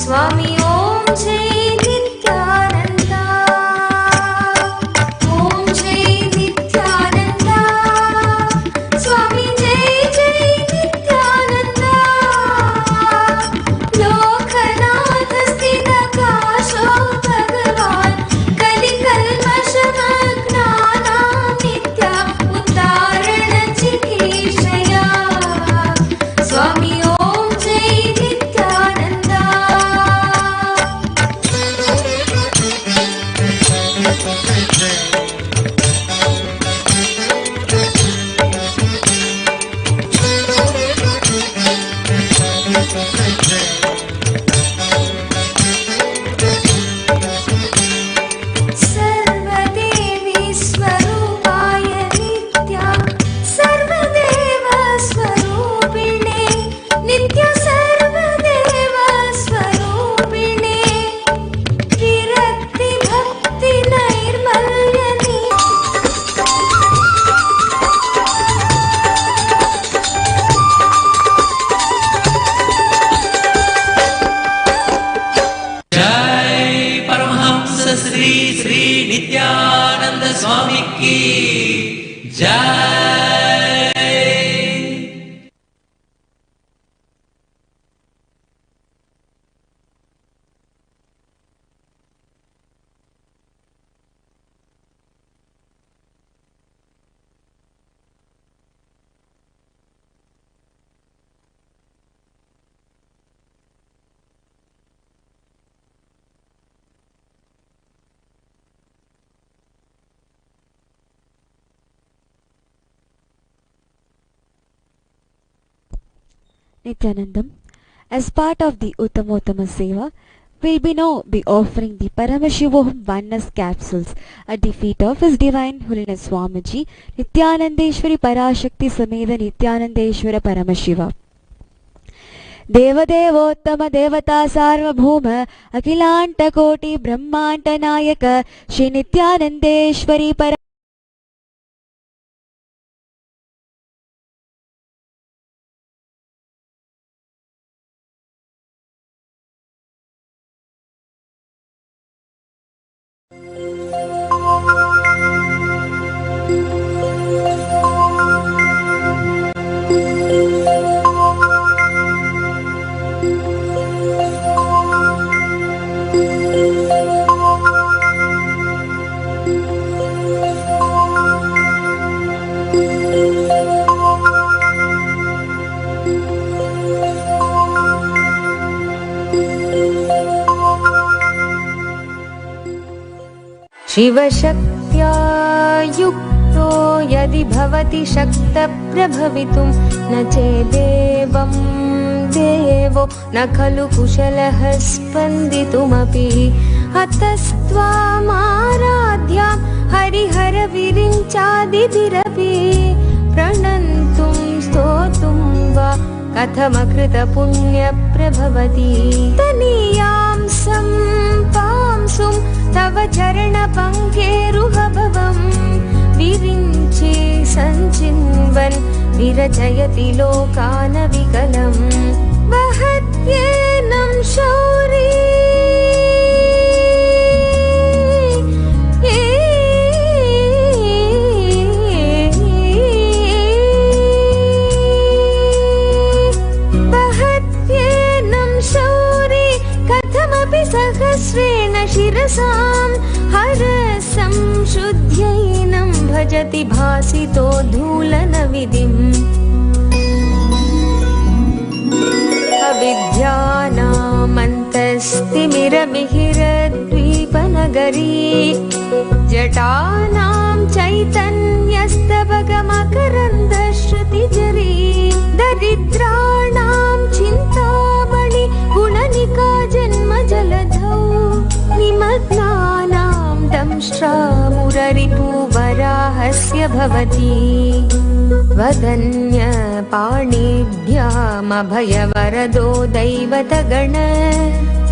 स्वामी ॐ जय नित्यानन्दा ॐ जय नित्यानन्दा स्वामी जय जय नित्यानन्दा लोकनाथ स्थितकाशो भगवान् कलिकल्मषमग्नानां नित्या उद्धारणचिकीर्षया स्वामी ॐ जय नित्यानन्दा सर्वदेवी स्वरूपाय नित्या सर्वदेव स्वरूपिणे नित्य सर्वदेव स्वरूपिणे विरक्ति भक्ति नैर्मल्यनि जय परमहंस श्री श्री नित्यानंद स्वामी की जय। Nityanandam, as part of the Uttamottama Seva, will be offering the Paramashivoham Oneness capsules at the feet of His Divine Holiness Swamiji, Nityanandeshwari Parashakti Sameda Nityanandeshwara Paramashiva. देवदेवोत्तम देवता सार्वभौम अखिलांटकोटि ब्रह्मांड नायक श्री नित्यानंदेश्वरी पर शिवशक्त्या युक्तो यदि भवति शक्तप्रभवितुं न चेदेवं देवो न खलु कुशलः स्पन्दितुमपि अतस्त्वामाराध्यां हरिहरविरिञ्चादिभिरपि प्रणन्तुं स्तोतुं वा कथमकृतपुण्यप्रभवति तनीयां सम्पांसुं तव चरणपङ्केरुहभवं विरिञ्चि सञ्चिन्वन् विरचयति लोकानविकलम् वहत्येनं शौरी सहस्रेण शिरसां हरसं शुद्ध्यैनं भजति भासितो धूलनविधिम् अविद्यानामन्तस्तिमिरमिहिरद्वीपनगरी जटानां चैतन्यस्तबकमकरन्दश्रुतिजरी दरिद्राणां चिन्तामणि गुणनिका जन्मजलधौ निमग्नानां दंष्ट्रामुररिपुवराहस्य भवति वदन्यपाणिभ्यामभयवरदो दैवतगण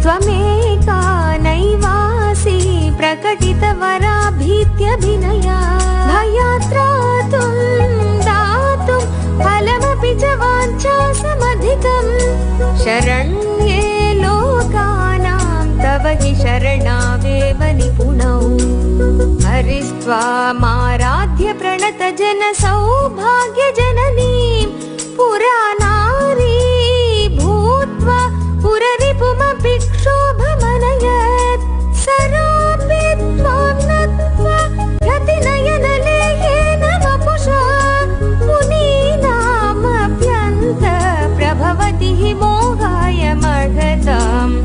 त्वमेका नैवासि प्रकटितवराभीत्यभिनया भयात्रातुं दातुं फलमपि च वाञ्छासमधिकं शरण्ये लोका स्वामाराध्य प्रणत जन सौभाग्य जननीं पुरानारी भूत्वा पुररिपुमपि क्षोभमनयत् सरापि त्वां नत्वा रतिनयनलेयेन वपुषा मुनीनामप्यन्त प्रभवति हि मोहाय महताम्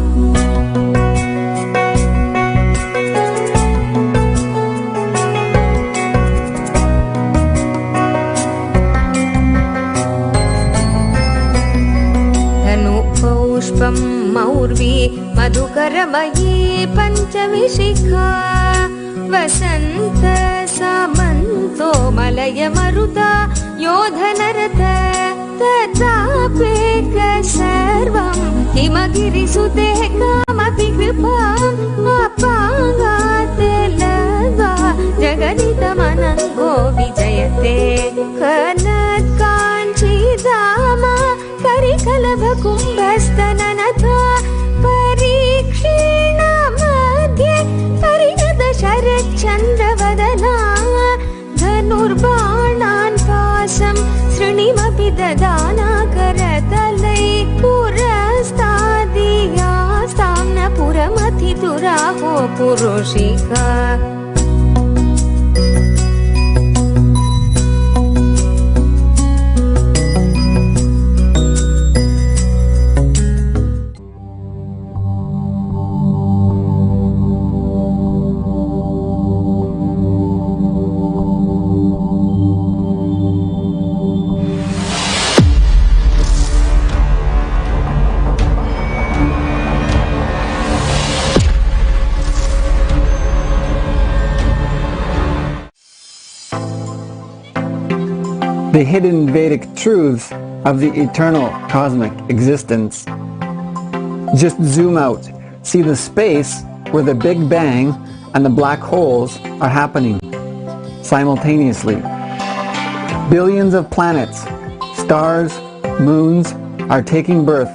मौर्वी मधुकरमयी पञ्चविशिखा वसन्त सामन्तो मलय मरुता योधनरथ तथापेक सर्वं हिमगिरिसुते कामपि कृपाम् अपाङ्गात् लवा जगदितमनङ्गो विजयते कनत्काञ्चीधामा करिकलभकुम्भस्तननथा परीक्षीण मध्ये परिणत शरच्चन्द्रवदना धनुर्बाणान् पाशं सृणिमपि ददाना करतलै पुरस्तादियास्तां न पुरमथितुराहो पुरुषिका the hidden Vedic truths of the eternal cosmic existence. Just zoom out, see the space where the Big Bang and the black holes are happening simultaneously. Billions of planets, stars, moons are taking birth,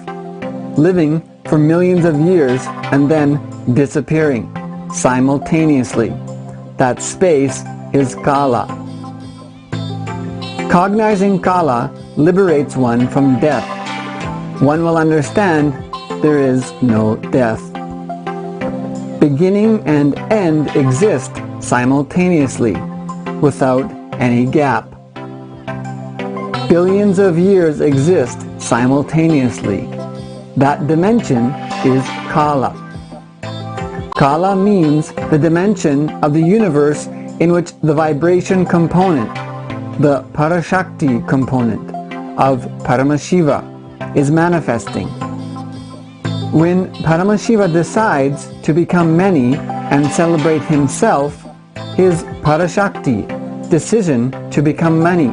living for millions of years and then disappearing simultaneously. That space is Kala. Cognizing Kala liberates one from death. One will understand there is no death. Beginning and end exist simultaneously, without any gap. Billions of years exist simultaneously. That dimension is Kala. Kala means the dimension of the universe in which the vibration component, the Parashakti component of Paramashiva, is manifesting. When Paramashiva decides to become many and celebrate himself, his Parashakti, decision to become many,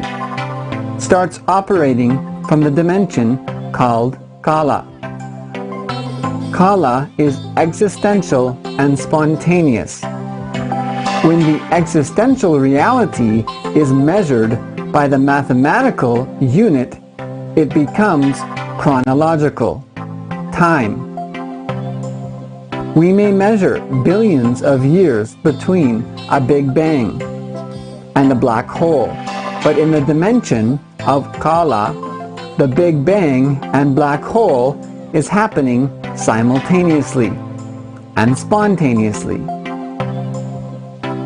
starts operating from the dimension called Kala. Kala is existential and spontaneous. When the existential reality is measured by the mathematical unit, it becomes chronological, time. We may measure billions of years between a Big Bang and a black hole, but in the dimension of Kala, the Big Bang and black hole is happening simultaneously and spontaneously.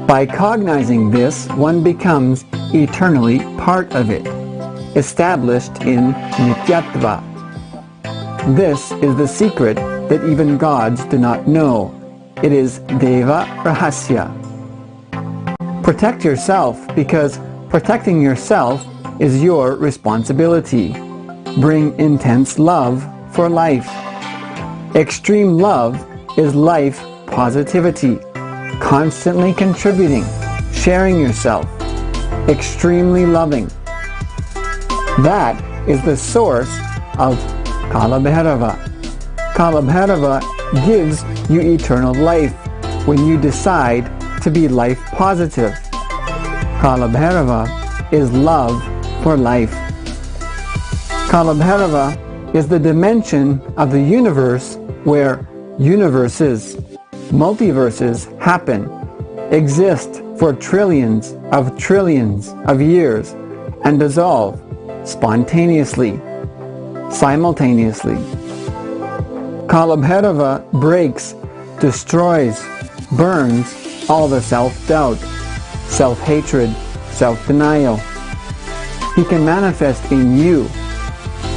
By cognizing this, one becomes eternally part of it, established in Nityatva. This is the secret that even gods do not know. It is Deva Rahasya. Protect yourself, because protecting yourself is your responsibility. Bring intense love for life. Extreme love is life positivity. Constantly contributing, sharing yourself, extremely loving. That is the source of Kala Bhairava. Kala Bhairava gives you eternal life when you decide to be life positive. Kala Bhairava is love for life. Kala Bhairava is the dimension of the universe where universes, multiverses happen, exist for trillions of years and dissolve spontaneously, simultaneously. Kalabhairava breaks, destroys, burns all the self-doubt, self-hatred, self-denial. He can manifest in you.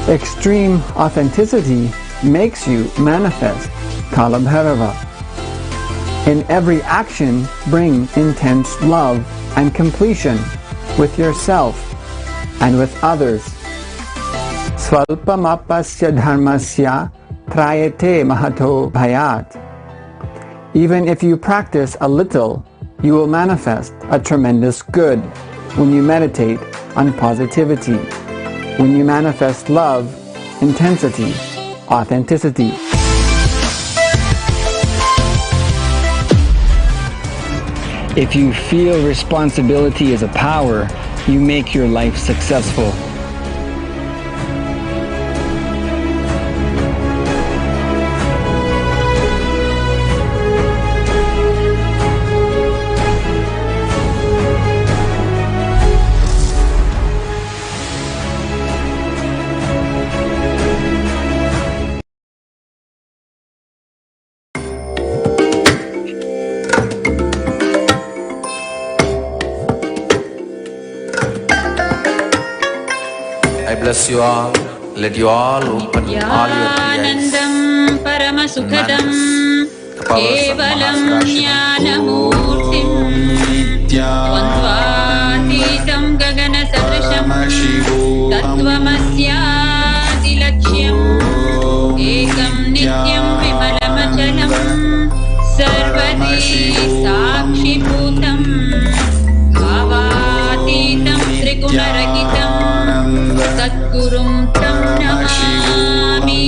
Extreme authenticity makes you manifest Kalabhairava. In every action, bring intense love and completion with yourself and with others. Swalpamapasya dharmasya trayate mahato bhayat. Even if you practice a little, you will manifest a tremendous good when you meditate on positivity, when you manifest love, intensity, authenticity. If you feel responsibility is a power, you make your life successful. I bless you all. Let you all open all your eyes. Nandam Paramasukadam Kevalam Jnanamurtim Dvandvatitam Gagana Sadrisham Tattvamasyatilaksham Ekam Nityam Vimalamachalam Sarvadi Sakshi Bhutam Bhavatitam Trigunarakitam Sadgurum Tam Namami.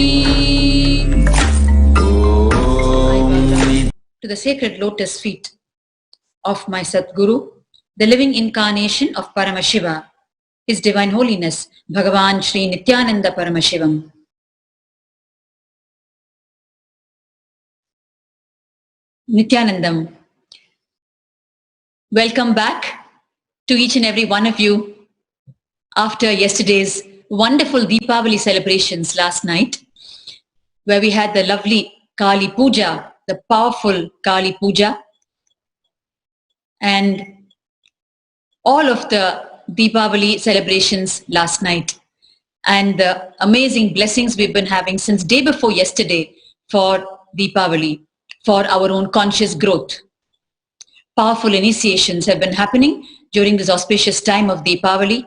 To the sacred lotus feet of my Sadguru, the living incarnation of Paramashiva, His Divine Holiness, Bhagavan Shri Nityananda Paramashivam. Nityanandam, welcome back to each and every one of you after yesterday's wonderful Deepavali celebrations last night, where we had the lovely Kali Puja, the powerful Kali Puja, and all of the Deepavali celebrations last night, and the amazing blessings we've been having since day before yesterday for Deepavali, for our own conscious growth. Powerful initiations have been happening during this auspicious time of Deepavali.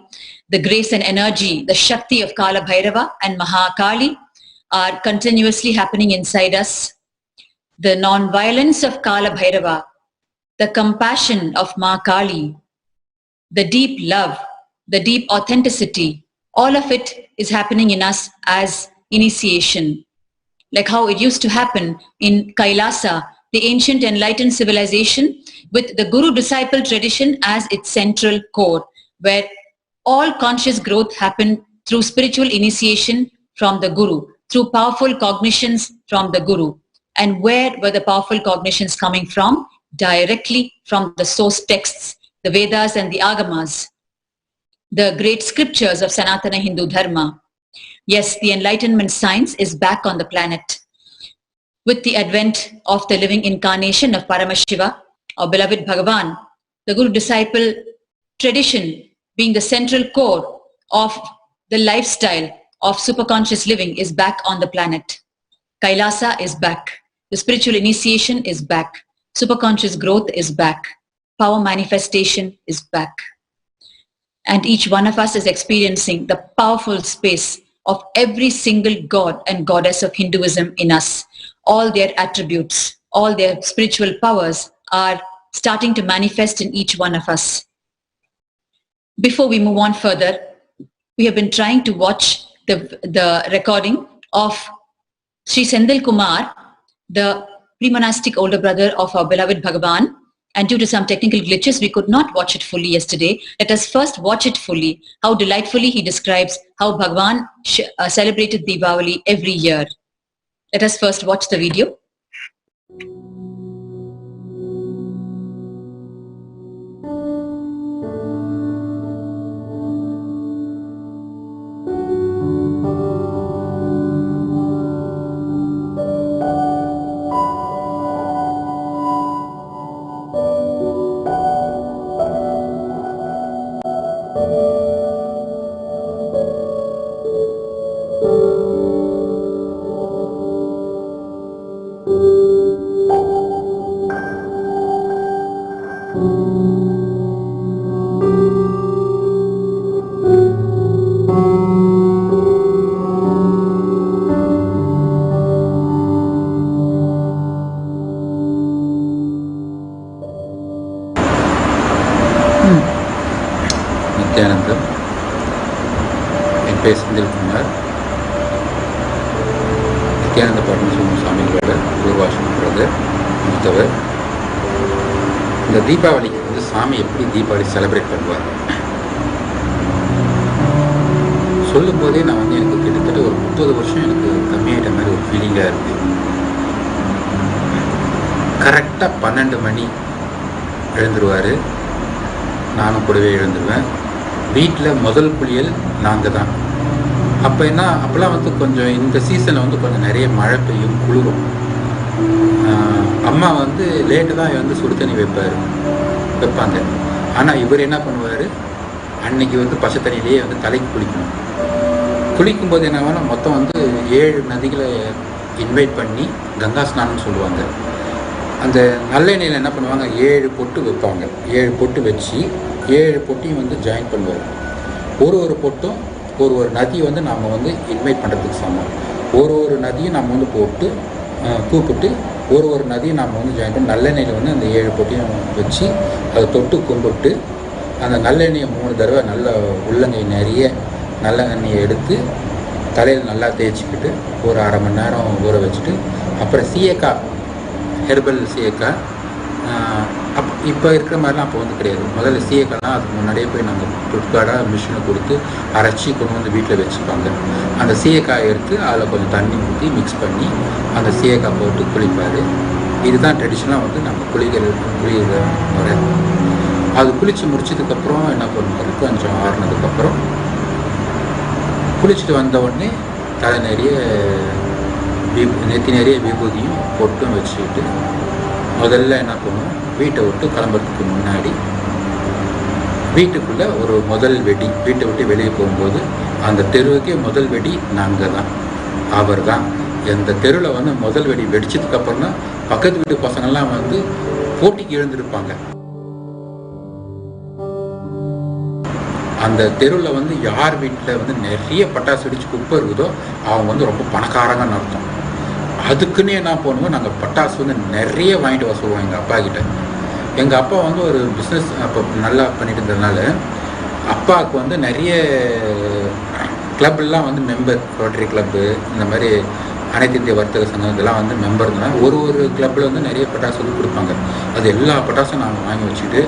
The grace and energy, the Shakti of Kalabhairava and Mahakali are continuously happening inside us. The non-violence of Kalabhairava, the compassion of Mahakali, the deep love, the deep authenticity, all of it is happening in us as initiation. Like how it used to happen in Kailasa, the ancient enlightened civilization, with the guru-disciple tradition as its central core, where all conscious growth happened through spiritual initiation from the Guru, through powerful cognitions from the Guru. And where were the powerful cognitions coming from? Directly from the source texts, the Vedas and the Agamas, the great scriptures of Sanatana Hindu Dharma. Yes, the enlightenment science is back on the planet. With the advent of the living incarnation of Paramashiva, our beloved Bhagavan, the Guru-disciple tradition being the central core of the lifestyle of superconscious living is back on the planet. Kailasa is back. The spiritual initiation is back. Superconscious growth is back. Power manifestation is back. And each one of us is experiencing the powerful space of every single god and goddess of Hinduism in us. All their attributes, all their spiritual powers are starting to manifest in each one of us. Before we move on further, we have been trying to watch the recording of Sri Sendil Kumar, the pre-monastic older brother of our beloved Bhagavan, and due to some technical glitches, we could not watch it fully yesterday. Let us first watch it fully, how delightfully he describes how Bhagavan celebrated Deepavali every year. Let us first watch the video. என் பேர் Senthilkumar. Nityananda Paramasivam சுவாமிகளோட குருவாசம் brother மூத்தவர். இந்த தீபாவளிக்கு வந்து சாமி எப்படி Deepavali celebrate பண்ணுவார் சொல்லும் போதே நான் வந்து எனக்கு கிட்டத்தட்ட ஒரு 30 வருஷம் எனக்கு கம்மியாயிட்ட மாதிரி ஒரு ஃபீலிங்காக இருக்குது. கரெக்டாக 12 மணி எழுந்துருவார், நானும் கூடவே எழுந்துருவேன். வீட்டில் முதல் குளியல் நாங்கள் தான். அப்போ என்ன, அப்போல்லாம் வந்து கொஞ்சம் இந்த சீசனில் வந்து கொஞ்சம் நிறைய மழை பெய்யும், குளிரும். அம்மா வந்து லேட்டு தான் வந்து சுடு தண்ணி வைப்பாங்க. ஆனால் இவர் என்ன பண்ணுவார், அன்னைக்கு வந்து பச்சை தண்ணியிலேயே வந்து தலைக்கு குளிக்கணும். குளிக்கும்போது என்ன வேணால் மொத்தம் வந்து 7 நதிகளை இன்வைட் பண்ணி கங்கா ஸ்நானம்னு சொல்லுவாங்க. அந்த நல்லெண்ணெயில் என்ன பண்ணுவாங்க, 7 பொட்டு வைப்பாங்க. 7 பொட்டு வச்சு 7 பொட்டையும் வந்து ஜாயின் பண்ணுவார். ஒரு பொட்டும் ஒரு நதியை வந்து நாம் வந்து இன்வைட் பண்ணுறதுக்கு சமம். ஒரு நதியும் நம்ம வந்து போட்டு கூப்பிட்டு ஒரு நதியை நாம் வந்து ஜாயின் பண்ணி நல்லெண்ணெயில் வந்து அந்த 7 பொட்டையும் வச்சு அதை தொட்டு கும்பிட்டு அந்த நல்லெண்ணெயை 3 தடவை நல்ல உள்ளங்கை நிறைய நல்லெண்ணெயை எடுத்து தலையில் நல்லா தேய்ச்சிக்கிட்டு ஒரு 1/2 மணி நேரம் ஊற வச்சுட்டு அப்புறம் சீயக்காய், ஹெர்பல் சீயக்காய், இப்போ இருக்கிற மாதிரிலாம் அப்போ வந்து கிடையாது. முதல்ல சீயக்காய்லாம் அதுக்கு முன்னாடியே போய் நாங்கள் ஃப்ளிப்கார்ட்டாக மிஷினை கொடுத்து அரைச்சி கொண்டு வந்து வீட்டில் வச்சுப்பாங்க. அந்த சீயக்காயை எடுத்து அதில் கொஞ்சம் தண்ணி ஊற்றி மிக்ஸ் பண்ணி அந்த சீயக்காய் போட்டு குளிப்பார். இதுதான் ட்ரெடிஷ்னலாக வந்து நம்ம குளிக்கிற முறை. அது குளித்து முடிச்சதுக்கப்புறம் என்ன பண்ணுறது, கொஞ்சம் ஆறுனதுக்கப்புறம் குளிச்சுட்டு வந்த உடனே தலை நிறைய நெத்தி நிறைய விபூதியும் பொட்டும் வச்சுக்கிட்டு முதல்ல என்ன பண்ணுவோம், வீட்டை விட்டு கிளம்புறதுக்கு முன்னாடி வீட்டுக்குள்ளே ஒரு முதல் வெடி, வீட்டை விட்டு வெளியே போகும்போது அந்த தெருவுக்கே முதல் வெடி நாங்கள் தான், அவர் தான். எந்த தெருவில் வந்து முதல் வெடி வெடிச்சதுக்கப்புறம் தான் பக்கத்து வீட்டு பசங்கள்லாம் வந்து போட்டிக்கு எழுந்திருப்பாங்க. அந்த தெருவில் வந்து யார் வீட்டில் வந்து நிறைய பட்டாசு வெடிச்சு குப்பை இருக்குதோ அவங்க வந்து ரொம்ப பணக்காரங்கன்னு அர்த்தம். அதுக்குன்னே என்ன பண்ணுவோம், நாங்கள் பட்டாசு வந்து நிறைய வாங்கிட்டு வர சொல்லுவோம் எங்கள் அப்பா கிட்ட. எங்கள் அப்பா வந்து ஒரு பிஸ்னஸ் அப்போ நல்லா பண்ணிட்டு இருந்ததுனால அப்பாவுக்கு வந்து நிறைய கிளப்லாம் வந்து மெம்பர், ரோட்டரி கிளப்பு, இந்த மாதிரி அனைத்து இந்திய வர்த்தக சங்கம் இதெல்லாம் வந்து மெம்பர் இருந்தால் ஒரு கிளப்பில் வந்து நிறைய பட்டாசு வந்து கொடுப்பாங்க. அது எல்லா பட்டாசும் நாங்கள் வாங்கி வச்சுட்டு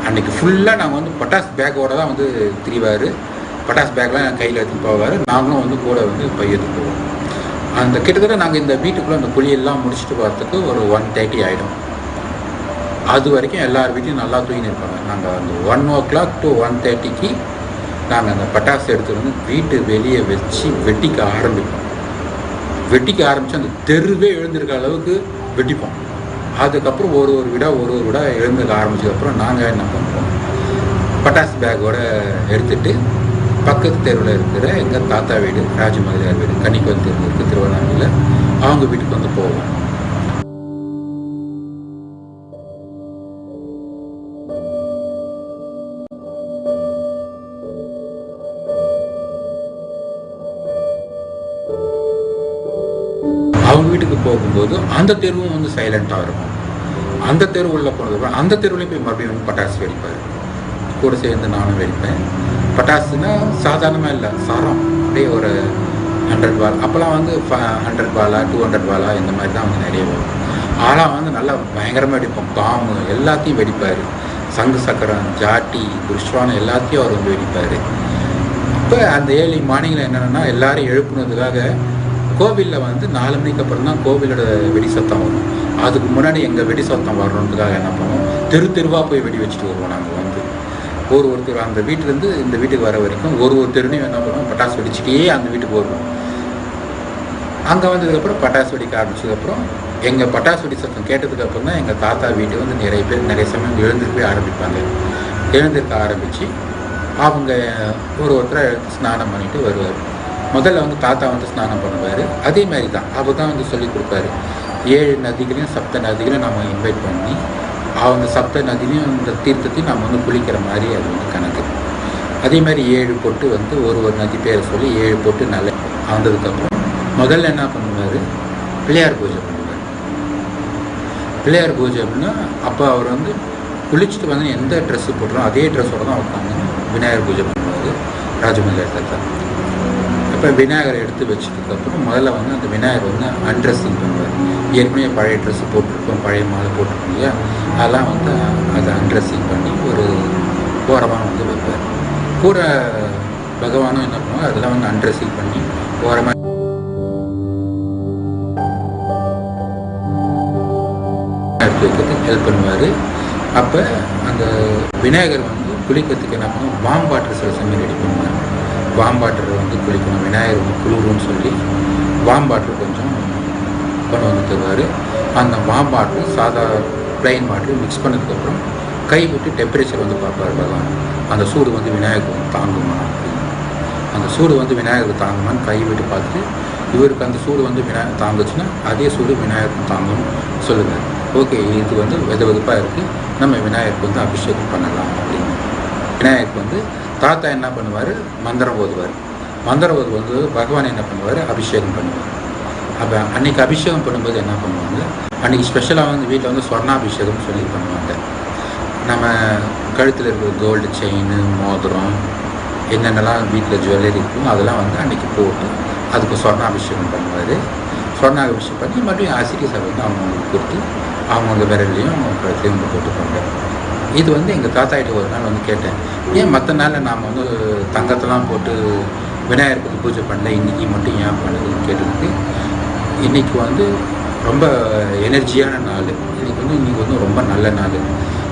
அன்றைக்கி ஃபுல்லாக நாங்கள் வந்து பட்டாசு பேக்கோடு தான் வந்து திரிவார். பட்டாசு பேக்லாம் கையில் எடுத்துகிட்டு போவார், நாங்களும் வந்து கூட வந்து பை எடுத்துகிட்டு போவோம். அந்த கிட்டத்தட்ட நாங்கள் இந்த வீட்டுக்குள்ளே அந்த குழியெல்லாம் முடிச்சுட்டு வரத்துக்கு ஒரு 1:30 ஆகிடும். அது வரைக்கும் எல்லார் வீட்டையும் நல்லா தூங்கின்னு இருப்பாங்க. நாங்கள் அந்த 1 o'clock to 1:30க்கு நாங்கள் அந்த பட்டாசு எடுத்துகிட்டு வந்து வீட்டு வெளியே வச்சு வெட்டிக்க ஆரம்பிப்போம். வெட்டிக்க ஆரம்பித்து அந்த தெருவே எழுந்திருக்க அளவுக்கு வெட்டிப்போம். அதுக்கப்புறம் ஒரு வீடாக எழுந்துக்க ஆரம்பிச்சதுக்கப்புறம் நாங்கள் என்ன பண்ணுறோம், பட்டாசு பேக்கோடு எடுத்துகிட்டு பக்கத்து தெருவில் இருக்கிற எங்கள் தாத்தா வீடு, ராஜமகளியார் வீடு, கன்னிக்கோயில் தெருவில் இருக்குது திருவண்ணாமலையில், அவங்க வீட்டுக்கு வந்து போவோம். அவங்க வீட்டுக்கு போகும்போது அந்த தெருவும் வந்து சைலண்ட்டாக இருக்கும். அந்த தெரு உள்ள போனதுக்கப்புறம் அந்த தெருவுலேயும் போய் மறுபடியும் வந்து பட்டாசு வெடிப்பார். கூட சேர்ந்து நானும் வெடிப்பேன். பட்டாசுனா சாதாரணமாக இல்லை, சரம் அப்படியே ஒரு 100 பால். அப்போல்லாம் வந்து 100 பாலா 200 பாலா இந்த மாதிரி தான் வந்து நிறைய வரும். ஆளாக வந்து நல்லா பயங்கரமாக வெடிப்போம். பாம்பு எல்லாத்தையும் வெடிப்பார். சங்கு சக்கரம், ஜாட்டி, புஷ்வானம் எல்லாத்தையும் அவர் வந்து வெடிப்பார். அப்போ அந்த ஏர்லி மார்னிங்கில் என்னென்னா எல்லாரையும் எழுப்புனதுக்காக கோவிலில் வந்து 4 மணிக்கு அப்புறம் தான் கோவிலோட வெடி சத்தம் வரும். அதுக்கு முன்னாடி எங்கள் வெடி சத்தம் வரணுன்றதுக்காக என்ன பண்ணுவோம், தெருவாக போய் வெடி வச்சுட்டு வருவோம். நாங்கள் வந்து ஒருத்தர் அந்த வீட்டிலேருந்து இந்த வீட்டுக்கு வர வரைக்கும் ஒரு தெருனையும் என்ன பண்ணுவோம், பட்டாசு வெடிச்சுட்டே அந்த வீட்டுக்கு வருவோம். அங்கே வந்ததுக்கப்புறம் பட்டாசு வெடிக்க ஆரம்பிச்சதுக்கப்புறம் எங்கள் பட்டாசு வெடி சத்தம் கேட்டதுக்கப்புறம் தான் எங்கள் தாத்தா வீட்டு வந்து நிறைய பேர் நிறைய சமயம் எழுந்திருக்கவே ஆரம்பிப்பாங்க. எழுந்திருக்க ஆரம்பித்து அவங்க ஒருத்தரை ஸ்நானம் பண்ணிட்டு வருவார். முதல்ல வந்து தாத்தா வந்து ஸ்நானம் பண்ணுவார். அதே மாதிரி தான் அவர் தான் வந்து சொல்லி கொடுப்பாரு. 7 நதிகளையும் 7 நதிகளையும் நம்ம இன்வைட் பண்ணி அவங்க 7 நதிலையும் இந்த தீர்த்தத்தையும் நம்ம வந்து குளிக்கிற மாதிரி அது வந்து கணக்கு. அதே மாதிரி 7 பொட்டு வந்து ஒரு நதி பேரை சொல்லி 7 பொட்டு நல்ல வந்ததுக்கப்புறம் முதல்ல என்ன பண்ணுவார், பிள்ளையார் பூஜை பண்ணுவார். பிள்ளையார் பூஜை அப்படின்னா அப்போ அவர் வந்து குளிச்சுட்டு வந்து எந்த ட்ரெஸ்ஸு போட்டுறோம் அதே ட்ரெஸ்ஸோடு தான் உட்காந்து விநாயகர் பூஜை பண்ணுவார் ராஜமலையார் தாத்தா. இப்போ விநாயகரை எடுத்து வச்சதுக்கப்புறம் முதல்ல வந்து அந்த விநாயகர் வந்து அன்ட்ரெஸ்ஸிங் பண்ணுவார். ஏற்கனவே பழைய ட்ரெஸ்ஸு போட்டிருப்போம், பழைய மாலை போட்டிருக்கோம் இல்லையா, அதெல்லாம் வந்து அதை அன்ட்ரெஸ்ஸிங் பண்ணி ஒரு ஓரமாக வந்து வைப்பார். கூட பகவானும் என்ன பண்ணுவார், அதெல்லாம் வந்து அன்ட்ரெஸ்ஸிங் பண்ணி ஓரமாக எடுத்து வைக்கிறதுக்கு ஹெல்ப் பண்ணுவார். அப்போ அந்த விநாயகர் வந்து குளிக்கிறதுக்கு என்ன பண்ணுவோம், வாம் வாட்டர் சில சமயம் ரெடி பண்ணுவாங்க. வாம் வாட்டர் வந்து குளிக்கணும், விநாயகர் வந்து குளிரும்னு சொல்லி வாம் வாட்டர் கொஞ்சம் கொண்டு வந்து தருவார். அந்த வாம் வாட்டர் சாதா ப்ளைன் வாட்டர் மிக்ஸ் பண்ணதுக்கப்புறம் கை விட்டு டெம்பரேச்சர் வந்து பார்ப்பார் பகவான். அந்த சூடு வந்து விநாயகருக்கு வந்து தாங்குமா, அந்த சூடு வந்து விநாயகருக்கு தாங்குமான்னு கை விட்டு பார்த்துட்டு இவருக்கு அந்த சூடு வந்து விநாயகர் தாங்குச்சுன்னா அதே சூடு விநாயகருக்கு தாங்கும்னு சொல்லுவார். ஓகே, இது வந்து வெது வெதுப்பாக இருக்குது, நம்ம விநாயகருக்கு வந்து அபிஷேகம் பண்ணலாம் அப்படின்னு. விநாயகருக்கு வந்து தாத்தா என்ன பண்ணுவார், மந்திரம் ஓதுவார். மந்திரம் ஓதுவது பகவான் என்ன பண்ணுவார், அபிஷேகம் பண்ணுவார். அப்போ அன்றைக்கி அபிஷேகம் பண்ணும்போது என்ன பண்ணுவாங்க, அன்றைக்கி ஸ்பெஷலாக வந்து வீட்டில் வந்து ஸ்வர்ணாபிஷேகம்னு சொல்லி பண்ணுவாங்க. நம்ம கழுத்தில் இருக்கிற கோல்டு செயின், மோதிரம், என்னென்னலாம் வீட்டில் ஜுவல்லரி இருக்கும் அதெல்லாம் வந்து அன்றைக்கி போட்டு அதுக்கு ஸ்வர்ணாபிஷேகம் பண்ணுவார். ஸ்வர்ணாபிஷேகம் பண்ணி மறுபடியும் ஆசிரியர் வந்து அவங்களுக்கு கொடுத்து அவங்க விரல்லையும் அவங்க கழுத்துலையும் போட்டுப்பாங்க. இது வந்து எங்கள் தாத்தாகிட்ட ஒரு நாள் வந்து கேட்டேன், ஏன் மற்ற நாளில் நாம் வந்து தங்கத்தெல்லாம் போட்டு விநாயகருக்கு பூஜை பண்ணல, இன்றைக்கி மட்டும் ஏன் பண்ணுதுன்னு கேட்டதுக்கு, இன்றைக்கி வந்து ரொம்ப எனர்ஜியான நாள், இன்றைக்கி வந்து ரொம்ப நல்ல நாள்.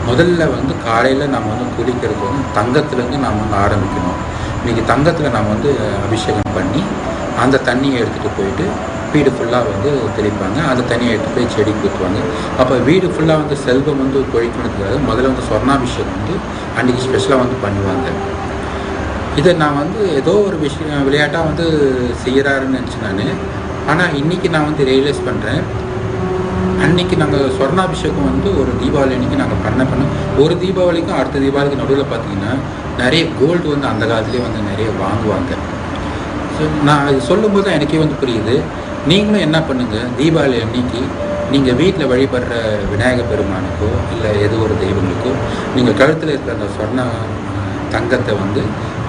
முதல்ல வந்து காலையில் நம்ம வந்து குளிக்கிறது வந்து தங்கத்துலேருந்து நாம் வந்து ஆரம்பிக்கணும். இன்றைக்கி தங்கத்தில் நம்ம வந்து அபிஷேகம் பண்ணி அந்த தண்ணியை எடுத்துகிட்டு போயிட்டு வீடு ஃபுல்லாக வந்து தெளிப்பாங்க. அந்த தண்ணியை எடுத்து போய் செடிக்கு ஊற்றுவாங்க. அப்போ வீடு ஃபுல்லாக வந்து செல்வம் வந்து கொழிக்கணுன்றதுக்காக முதல்ல வந்து ஸ்வர்ணாபிஷேகம் வந்து அன்றைக்கி ஸ்பெஷலாக வந்து பண்ணுவாங்க. இதை நான் வந்து ஏதோ ஒரு விஷயம் விளையாட்டாக வந்து செய்கிறாருன்னு நினச்சேன் நான். ஆனால் இன்றைக்கி நான் வந்து ரியலைஸ் பண்ணுறேன், அன்றைக்கி நாங்கள் ஸ்வர்ணாபிஷேகம் வந்து ஒரு தீபாவளி அன்றைக்கி நாங்கள் பண்ண ஒரு தீபாவளிக்கும் அடுத்த தீபாவளிக்கு நடுவில் பார்த்திங்கன்னா நிறைய கோல்டு வந்து அந்த காலத்துலேயே வந்து நிறைய வாங்குவாங்க. ஸோ நான் இது சொல்லும்போது தான் எனக்கே வந்து புரியுது, நீங்களும் என்ன பண்ணுங்கள், தீபாவளி அன்னைக்கு நீங்கள் வீட்டில் வழிபடுற விநாயகர் பெருமானுக்கோ இல்லை ஏதோ ஒரு தெய்வங்களுக்கோ நீங்கள் கழுத்தில் இருக்கிற அந்த சொர்ண தங்கத்தை வந்து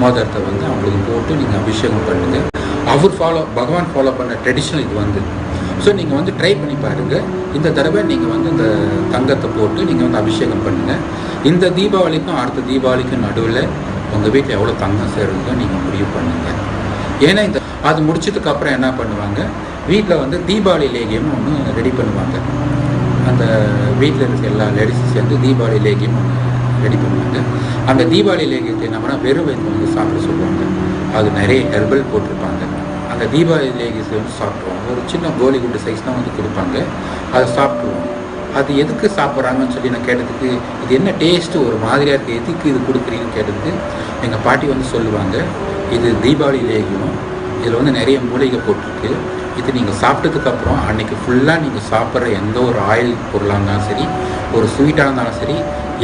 மோதிரத்தை வந்து அவங்களுக்கு போட்டு நீங்கள் அபிஷேகம் பண்ணுங்கள். பகவான் ஃபாலோ பண்ண ட்ரெடிஷனல் இது வந்து. ஸோ நீங்கள் வந்து ட்ரை பண்ணி பாருங்கள். இந்த தடவை நீங்கள் வந்து இந்த தங்கத்தை போட்டு நீங்கள் வந்து அபிஷேகம் பண்ணுங்கள். இந்த தீபாவளிக்கும் அடுத்த தீபாவளிக்கும் நடுவில் உங்கள் வீட்டில் எவ்வளோ தங்கம் சேருங்க நீங்கள் முடிவு பண்ணுங்கள். ஏன்னா அது முடிச்சதுக்கப்புறம் என்ன பண்ணுவாங்க, வீட்டில் வந்து தீபாவளி லேகியம் ஒன்று ரெடி பண்ணுவாங்க. அந்த வீட்டில் இருக்க எல்லா லேடிஸும் சேர்ந்து தீபாவளி லேகியம் ஒன்று ரெடி பண்ணுவாங்க. அந்த தீபாவளி லேகியத்தை என்ன பண்ணால் வெறும் வயிற்று வந்து சாப்பிட சொல்லுவாங்க. அது நிறைய ஹெர்பல் போட்டிருப்பாங்க. அந்த தீபாவளி லேகியத்தை வந்து சாப்பிடுவாங்க. ஒரு சின்ன கோலி குண்டு சைஸ் தான் வந்து கொடுப்பாங்க, அதை சாப்பிடுவோம். அது எதுக்கு சாப்பிட்றாங்கன்னு சொல்லி நான் கேட்டதுக்கு, இது என்ன டேஸ்ட்டு ஒரு மாதிரியாக இருக்குது, எதுக்கு இது கொடுக்குறீங்கன்னு கேட்டதுக்கு எங்கள் பாட்டி வந்து சொல்லுவாங்க, இது தீபாவளி லேகியம், இதில் வந்து நிறைய மூலிகை போட்டிருக்கு, இது நீங்கள் சாப்பிட்டதுக்கப்புறம் அன்றைக்கி ஃபுல்லாக நீங்கள் சாப்பிட்ற எந்த ஒரு ஆயில் பொருளாக இருந்தாலும் சரி, ஒரு ஸ்வீட்டாக இருந்தாலும் சரி,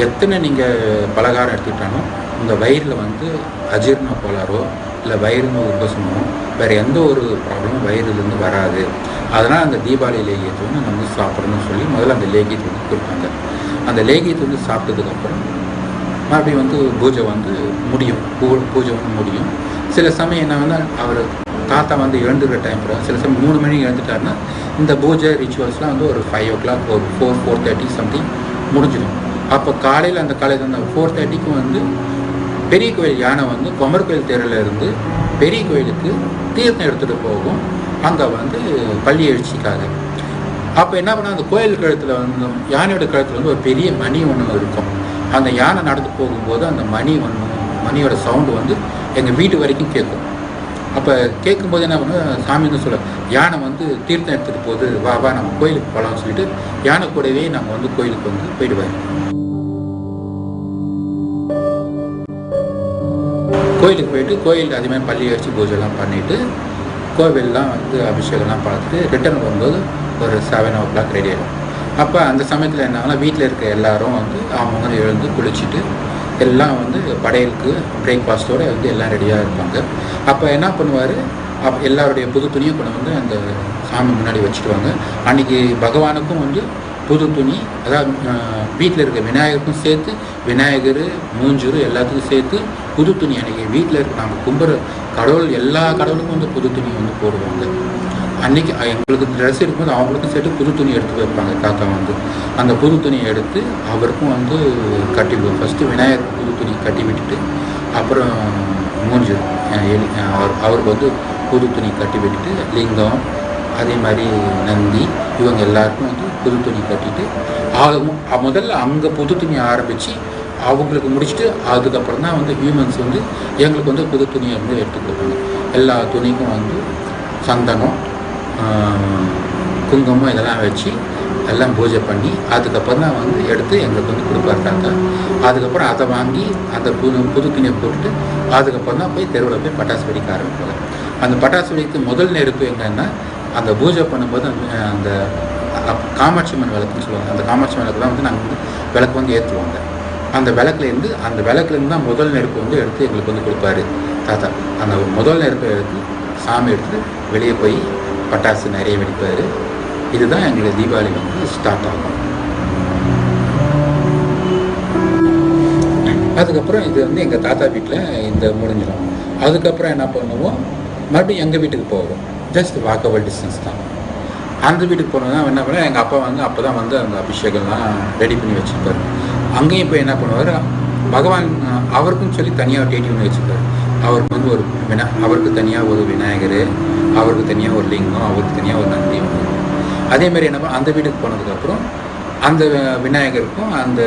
எத்தனை நீங்கள் பலகாரம் எடுத்துக்கிட்டாலும் உங்கள் வயிறில் வந்து அஜீரண கோளாறோ இல்லை வயிறு உபசமோ வேறு எந்த ஒரு ப்ராப்ளமும் வயிறுலேருந்து வராது. அதனால் அந்த தீபாவளி லேகியத்தை வந்து நம்ம சாப்பிட்றணும்னு சொல்லி முதல்ல அந்த லேகியத்தை வந்து கொடுப்பாங்க. அந்த லேகியத்தை வந்து சாப்பிட்டதுக்கப்புறம் மறுபடியும் வந்து பூஜை வந்து முடியும். பூஜை வந்து முடியும். சில சமயம் என்ன வந்து அவர் தாத்தா வந்து எழுந்துக்கிற டைம் சில சமயம் 3 மணிக்கு எழுந்துட்டாருன்னா இந்த பூஜை ரிச்சுவல்ஸ்லாம் வந்து ஒரு 5 o'clock ஒரு 4:30 சம்திங் முடிஞ்சிடும். அப்போ காலையில் அந்த 4:30க்கு வந்து பெரிய கோயில் யானை வந்து கொமர் கோயில் தெருவில் இருந்து பெரிய கோயிலுக்கு தீர்த்தம் எடுத்துகிட்டு போகும், அங்கே வந்து பள்ளி எழுச்சிக்காக. அப்போ என்ன பண்ணால் அந்த கோயில் கழுத்தில் வந்து யானையோட கழுத்தில் வந்து ஒரு பெரிய மணி ஒன்று இருக்கும். அந்த யானை நடந்து போகும்போது அந்த மணியோட சவுண்டு வந்து எங்கள் வீட்டு வரைக்கும் கேட்கும். அப்போ கேட்கும்போது என்ன பண்ண சாமி வந்து சொல்ல, யானை வந்து தீர்த்தம் எடுத்துகிட்டு போகுது, வா நம்ம கோயிலுக்கு போகலாம்னு சொல்லிட்டு யானை கூடவே நாங்கள் வந்து கோயிலுக்கு வந்து போயிடுவார். கோயிலுக்கு போயிட்டு கோயில் அதே மாதிரி பள்ளி அடித்து பூஜைலாம் பண்ணிவிட்டு கோவிலெலாம் வந்து அபிஷேகம்லாம் பார்த்துட்டு ரிட்டர்ன் வரும்போது ஒரு 7 o'clock ரெடி ஆகிடும். அப்போ அந்த சமயத்தில் என்ன ஆகுனா வீட்டில் இருக்க எல்லாரும் வந்து அவங்க எழுந்து குளிச்சுட்டு எல்லாம் வந்து படையலுக்கு பிரேக்ஃபாஸ்ட்டோடு வந்து எல்லாம் ரெடியாக இருப்பாங்க. அப்போ என்ன பண்ணுவார், எல்லாருடைய புது துணியும் கொண்டு வந்து அந்த சாமி முன்னாடி வச்சுடுவாங்க. அன்றைக்கி பகவானுக்கும் வந்து புது துணி, அதாவது வீட்டில் இருக்க விநாயகருக்கும் சேர்த்து, விநாயகர் மூஞ்சூர் எல்லாத்துக்கும் சேர்த்து புது துணி அன்றைக்கி வீட்டில் இருக்க நாங்கள் கும்புற கடவுள் எல்லா கடவுளுக்கும் வந்து புது துணி வந்து போடுவாங்க. அன்றைக்கி எங்களுக்கு ட்ரெஸ் இருக்கும்போது அவங்களுக்கும் சேர்த்து புது துணி எடுத்து வைப்பாங்க. தாத்தா வந்து அந்த புது துணியை எடுத்து அவருக்கும் வந்து கட்டி ஃபஸ்ட்டு விநாயகருக்கு புது துணி கட்டி விட்டுட்டு அப்புறம் மூஞ்சூர் அவருக்கு வந்து புது துணி கட்டி விட்டுட்டு லிங்கம் அதே மாதிரி நந்தி இவங்க எல்லாருக்கும் வந்து புது துணி கட்டிட்டு முதல்ல அங்கே புது துணி ஆரம்பித்து அவங்களுக்கு முடிச்சுட்டு அதுக்கப்புறம் தான் வந்து ஹியூமன்ஸ் வந்து எங்களுக்கு வந்து புது துணியை வந்து எடுத்து கொடுப்பாங்க. எல்லா துணிக்கும் வந்து சந்தனம் குங்குமம் இதெல்லாம் வச்சு எல்லாம் பூஜை பண்ணி அதுக்கப்புறம் தான் வந்து எடுத்து எங்களுக்கு வந்து கொடுப்பாரு தாத்தா. அதுக்கப்புறம் அதை வாங்கி அந்த புது துணியை போட்டுட்டு அதுக்கப்புறம் தான் போய் தெருவில் போய் பட்டாசு வெடிக்க ஆரம்பிப்பாங்க. அந்த பட்டாசு வெடிக்க முதல் நெருப்பு எங்கன்னா அந்த பூஜை பண்ணும்போது அந்த காமாட்சி அம்மன் விளக்குன்னு சொல்லுவாங்க. அந்த காமாட்சி விளக்கு தான் வந்து நாங்கள் வந்து விளக்கு வந்து ஏற்றுவாங்க. அந்த விளக்குலேருந்து தான் முதல் நெருப்பு வந்து எடுத்து எங்களுக்கு வந்து கொடுப்பாரு தாத்தா. அந்த முதல் நெருப்பை எடுத்து சாமி எடுத்து வெளியே போய் பட்டாசு நிறைய வெடிப்பார். இதுதான் எங்களுக்கு தீபாவளி வந்து ஸ்டார்ட் ஆகும். அதுக்கப்புறம் இது வந்து எங்கள் தாத்தா வீட்டில் இந்த முடிஞ்சிடும். அதுக்கப்புறம் என்ன பண்ணுவோம், மறுபடியும் எங்கள் வீட்டுக்கு போவோம். ஜஸ்ட் வாக்கபிள் டிஸ்டன்ஸ் தான். அந்த வீட்டுக்கு போனோம்னா என்ன பண்ணால் எங்கள் அப்பா வந்து அப்போ தான் வந்து அந்த அபிஷேகம்லாம் ரெடி பண்ணி வச்சுருப்பார். அங்கேயும் போய் என்ன பண்ணுவார், பகவான் அவருக்குன்னு சொல்லி தனியாக டேட்டி பண்ணி வச்சுருப்பார். அவருக்கு வந்து அவருக்கு தனியாக ஒரு விநாயகர், அவருக்கு தனியாக ஒரு லிங்கம், அவருக்கு தனியாக ஒரு நந்தி. அதேமாதிரி என்ன அந்த வீட்டுக்கு போனதுக்கப்புறம் அந்த விநாயகருக்கும் அந்த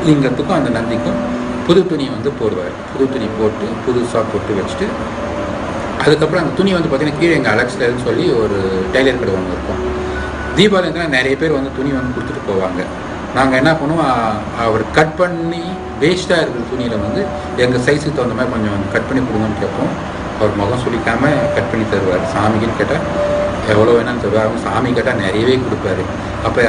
லிங்கத்துக்கும் அந்த நந்திக்கும் புது துணி வந்து போடுவார். புது துணி போட்டு புதுசாக போட்டு வச்சுட்டு அதுக்கப்புறம் அந்த துணி வந்து பார்த்திங்கன்னா கீழே எங்கள் அலெக்ஸ்லன்னு சொல்லி ஒரு டெய்லர் கடை ஒன்று இருக்கும். தீபாவளிக்கு நிறைய பேர் வந்து துணி வந்து கொடுத்துட்டு போவாங்க. நாங்கள் என்ன பண்ணுவோம், அவர் கட் பண்ணி வேஸ்ட்டாக இருக்கிற துணியில் வந்து எங்கள் சைஸுக்கு தகுந்த மாதிரி கொஞ்சம் கட் பண்ணி கொடுங்கன்னு கேட்போம். அவர் முகம் சொல்லிக்காமல் கட் பண்ணி தருவார். சாமிக்குன்னு கேட்டால் எவ்வளோ வேணாலும் தருவார். அவங்க சாமி கேட்டால் நிறையவே கொடுப்பாரு. அப்போ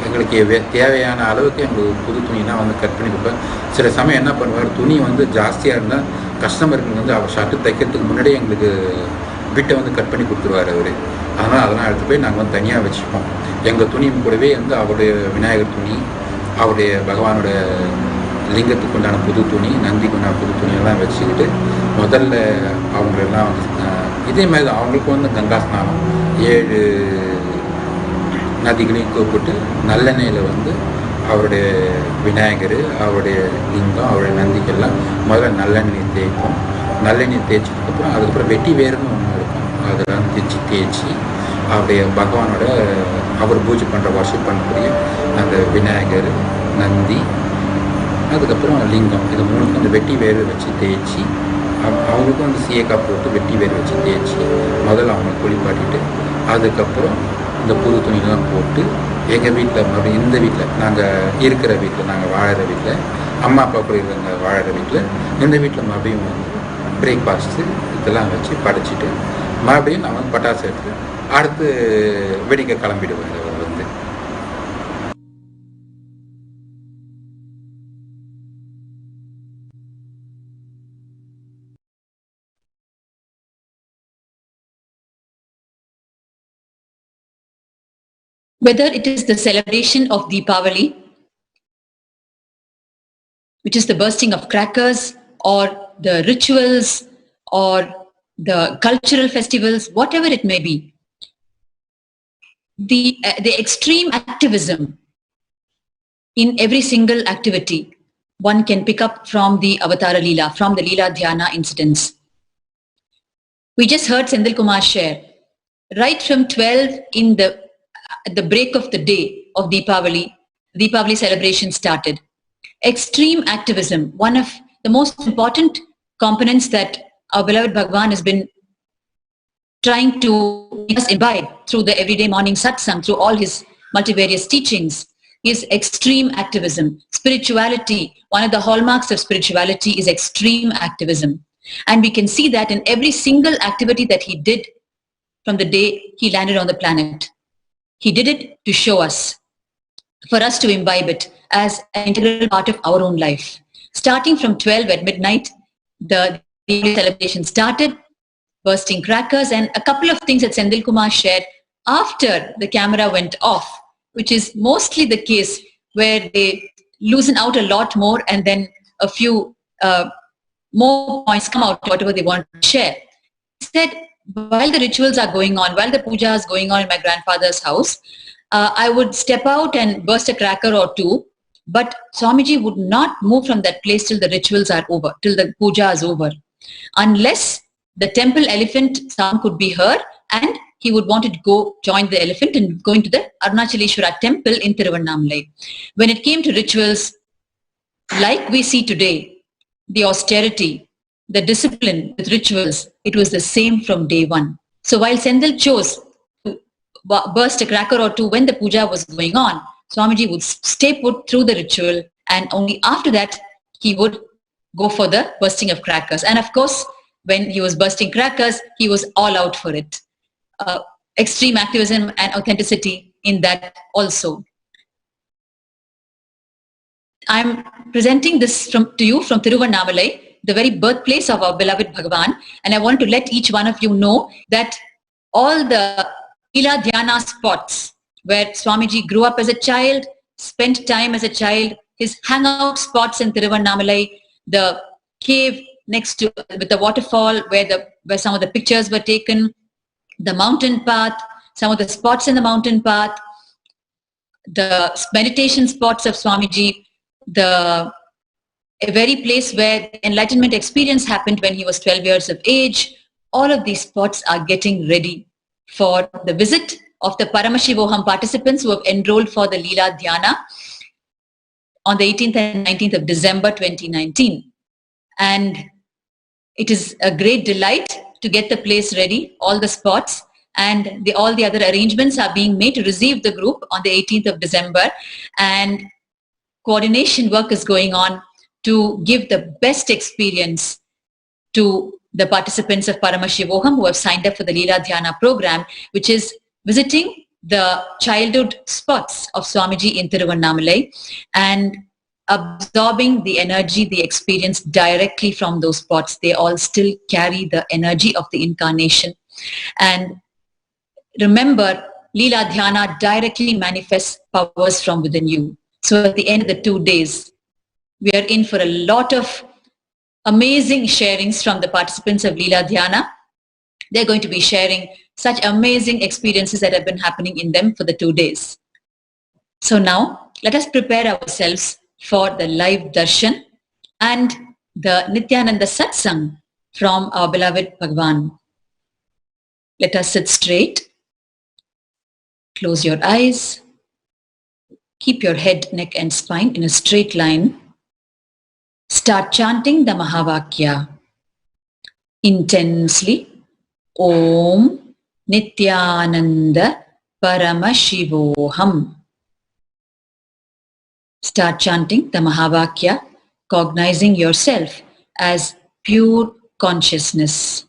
எங்களுக்கு தேவையான அளவுக்கு எங்களுக்கு புது துணினா வந்து கட் பண்ணி கொடுப்பார். சில சமயம் என்ன பண்ணுவார், துணி வந்து ஜாஸ்தியாக இருந்தால் கஸ்டமருக்கு வந்து அவர் ஷர்ட்டு தைக்கிறதுக்கு முன்னாடியே எங்களுக்கு பிட்டை வந்து கட் பண்ணி கொடுத்துருவார் அவர். அதெல்லாம் எடுத்து போய் நாங்கள் வந்து தனியாக வச்சுப்போம். எங்கள் துணி கூடவே வந்து அவருடைய விநாயகர் துணி, அவருடைய பகவானோட லிங்கத்துக்கு உண்டான புது துணி, நந்திக்கு உண்டான புது துணியெல்லாம் வச்சுக்கிட்டு முதல்ல அவங்களெல்லாம் வந்து இதே மாதிரி தான் அவங்களுக்கும் வந்து கங்கா ஸ்நானம் 7 நதிகளையும் கூப்பிட்டு நல்லெண்ணெயில் வந்து அவருடைய விநாயகர், அவருடைய லிங்கம், அவருடைய நந்திக்கெல்லாம் முதல்ல நல்லெண்ணெய் தேய்ப்போம். நல்லெண்ணெய் தேய்ச்சதுக்கப்புறம் அதுக்கப்புறம் வெட்டி வேறுன்னு ஒன்று இருக்கும், அதெல்லாம் தேய்ச்சி அவருடைய பகவானோட அவர் பூஜை பண்ணுற வர்ஷிப் பண்ணக்கூடிய அந்த விநாயகர், நந்தி, அதுக்கப்புறம் லிங்கம், இது மூணுக்கும் அந்த வெட்டி வேறு வச்சு தேய்ச்சி அவங்களுக்கும் வந்து சீயக்காய் போட்டு வெட்டி வேறு வச்சு தேய்ச்சி முதல்ல அவங்க குளிப்பாட்டிட்டு அதுக்கப்புறம் இந்த புது துணிலாம் போட்டு எங்கள் வீட்டில் மறுபடியும் இந்த வீட்டில் நாங்கள் இருக்கிற வீட்டில், நாங்கள் வாழற வீட்டில், அம்மா அப்பா கூட இருக்கிற வாழற வீட்டில், இந்த வீட்டில் மறுபடியும் வந்து பிரேக்ஃபாஸ்ட்டு இதெல்லாம் வச்சு படைச்சிட்டு மறுபடியும் நான் வந்து பட்டாசு எடுத்து அடுத்து வெடிக்க கிளம்பிடுவேன். வந்து whether it is the celebration of Deepavali, which is the bursting of crackers, or the rituals, or the cultural festivals, whatever it may be, the extreme activism in every single activity one can pick up from the Avatara Leela, from the Leela Dhyana incidents. We just heard Sendil Kumar share right from 12 at the break of the day of Deepavali celebration started. Extreme activism, one of the most important components that our beloved Bhagwan has been trying to make us imbibe through the everyday morning satsang, through all his multivarious teachings, is extreme activism. Spirituality, one of the hallmarks of spirituality is extreme activism. And we can see that in every single activity that he did from the day he landed on the planet. He did it to show us, for us to imbibe it as an integral part of our own life. Starting from 12 at midnight, the celebration started, bursting crackers, and a couple of things that Sendil Kumar shared after the camera went off which is mostly the case where they loosen out a lot more and then a few more points come out, whatever they want to share. Instead, while the rituals are going on, while the puja is going on in my grandfather's house, I would step out and burst a cracker or two, but Swamiji would not move from that place till the rituals are over, till the puja is over, unless the temple elephant sound could be heard and he would want to go join the elephant and go into the Arunachaleshwara temple in Tiruvannamalai. When it came to rituals, like we see today, the austerity, the discipline with rituals, it was the same from day one. So while Sendil chose to burst a cracker or two when the puja was going on, Swamiji would stay put through the ritual, and only after that he would go for the bursting of crackers. And of course, when he was bursting crackers, he was all out for it. Extreme activism and authenticity in that also. I'm presenting this to you from Tiruvannamalai, the very birthplace of our beloved Bhagavan, and I want to let each one of you know that all the Leela Dhyana spots where Swamiji grew up as a child, spent time as a child, his hangout spots in Tiruvannamalai, the cave next to with the waterfall where some of the pictures were taken, the mountain path, some of the spots in the mountain path, the meditation spots of Swamiji, a very place where enlightenment experience happened when he was 12 years of age. All of these spots are getting ready for the visit of the Paramashivoham participants who have enrolled for the Leela Dhyana on the 18th and 19th of December 2019. And it is a great delight to get the place ready, all the spots, and all the other arrangements are being made to receive the group on the 18th of December. And coordination work is going on to give the best experience to the participants of Paramashivoham who have signed up for the Leela Dhyana program, which is visiting the childhood spots of Swamiji in Tiruvannamalai and absorbing the energy, the experience directly from those spots. They all still carry the energy of the incarnation. And remember, Leela Dhyana directly manifests powers from within you. So at the end of the 2 days, we are in for a lot of amazing sharings from the participants of Leela Dhyana. They're going to be sharing such amazing experiences that have been happening in them for the 2 days. So now, let us prepare ourselves for the live darshan and the Nityananda Satsang from our beloved Bhagavan. Let us sit straight. Close your eyes. Keep your head, neck and spine in a straight line. Start chanting the Mahavakya intensely. Om Nityananda Paramashivoham. Start chanting the Mahavakya, cognizing yourself as pure consciousness.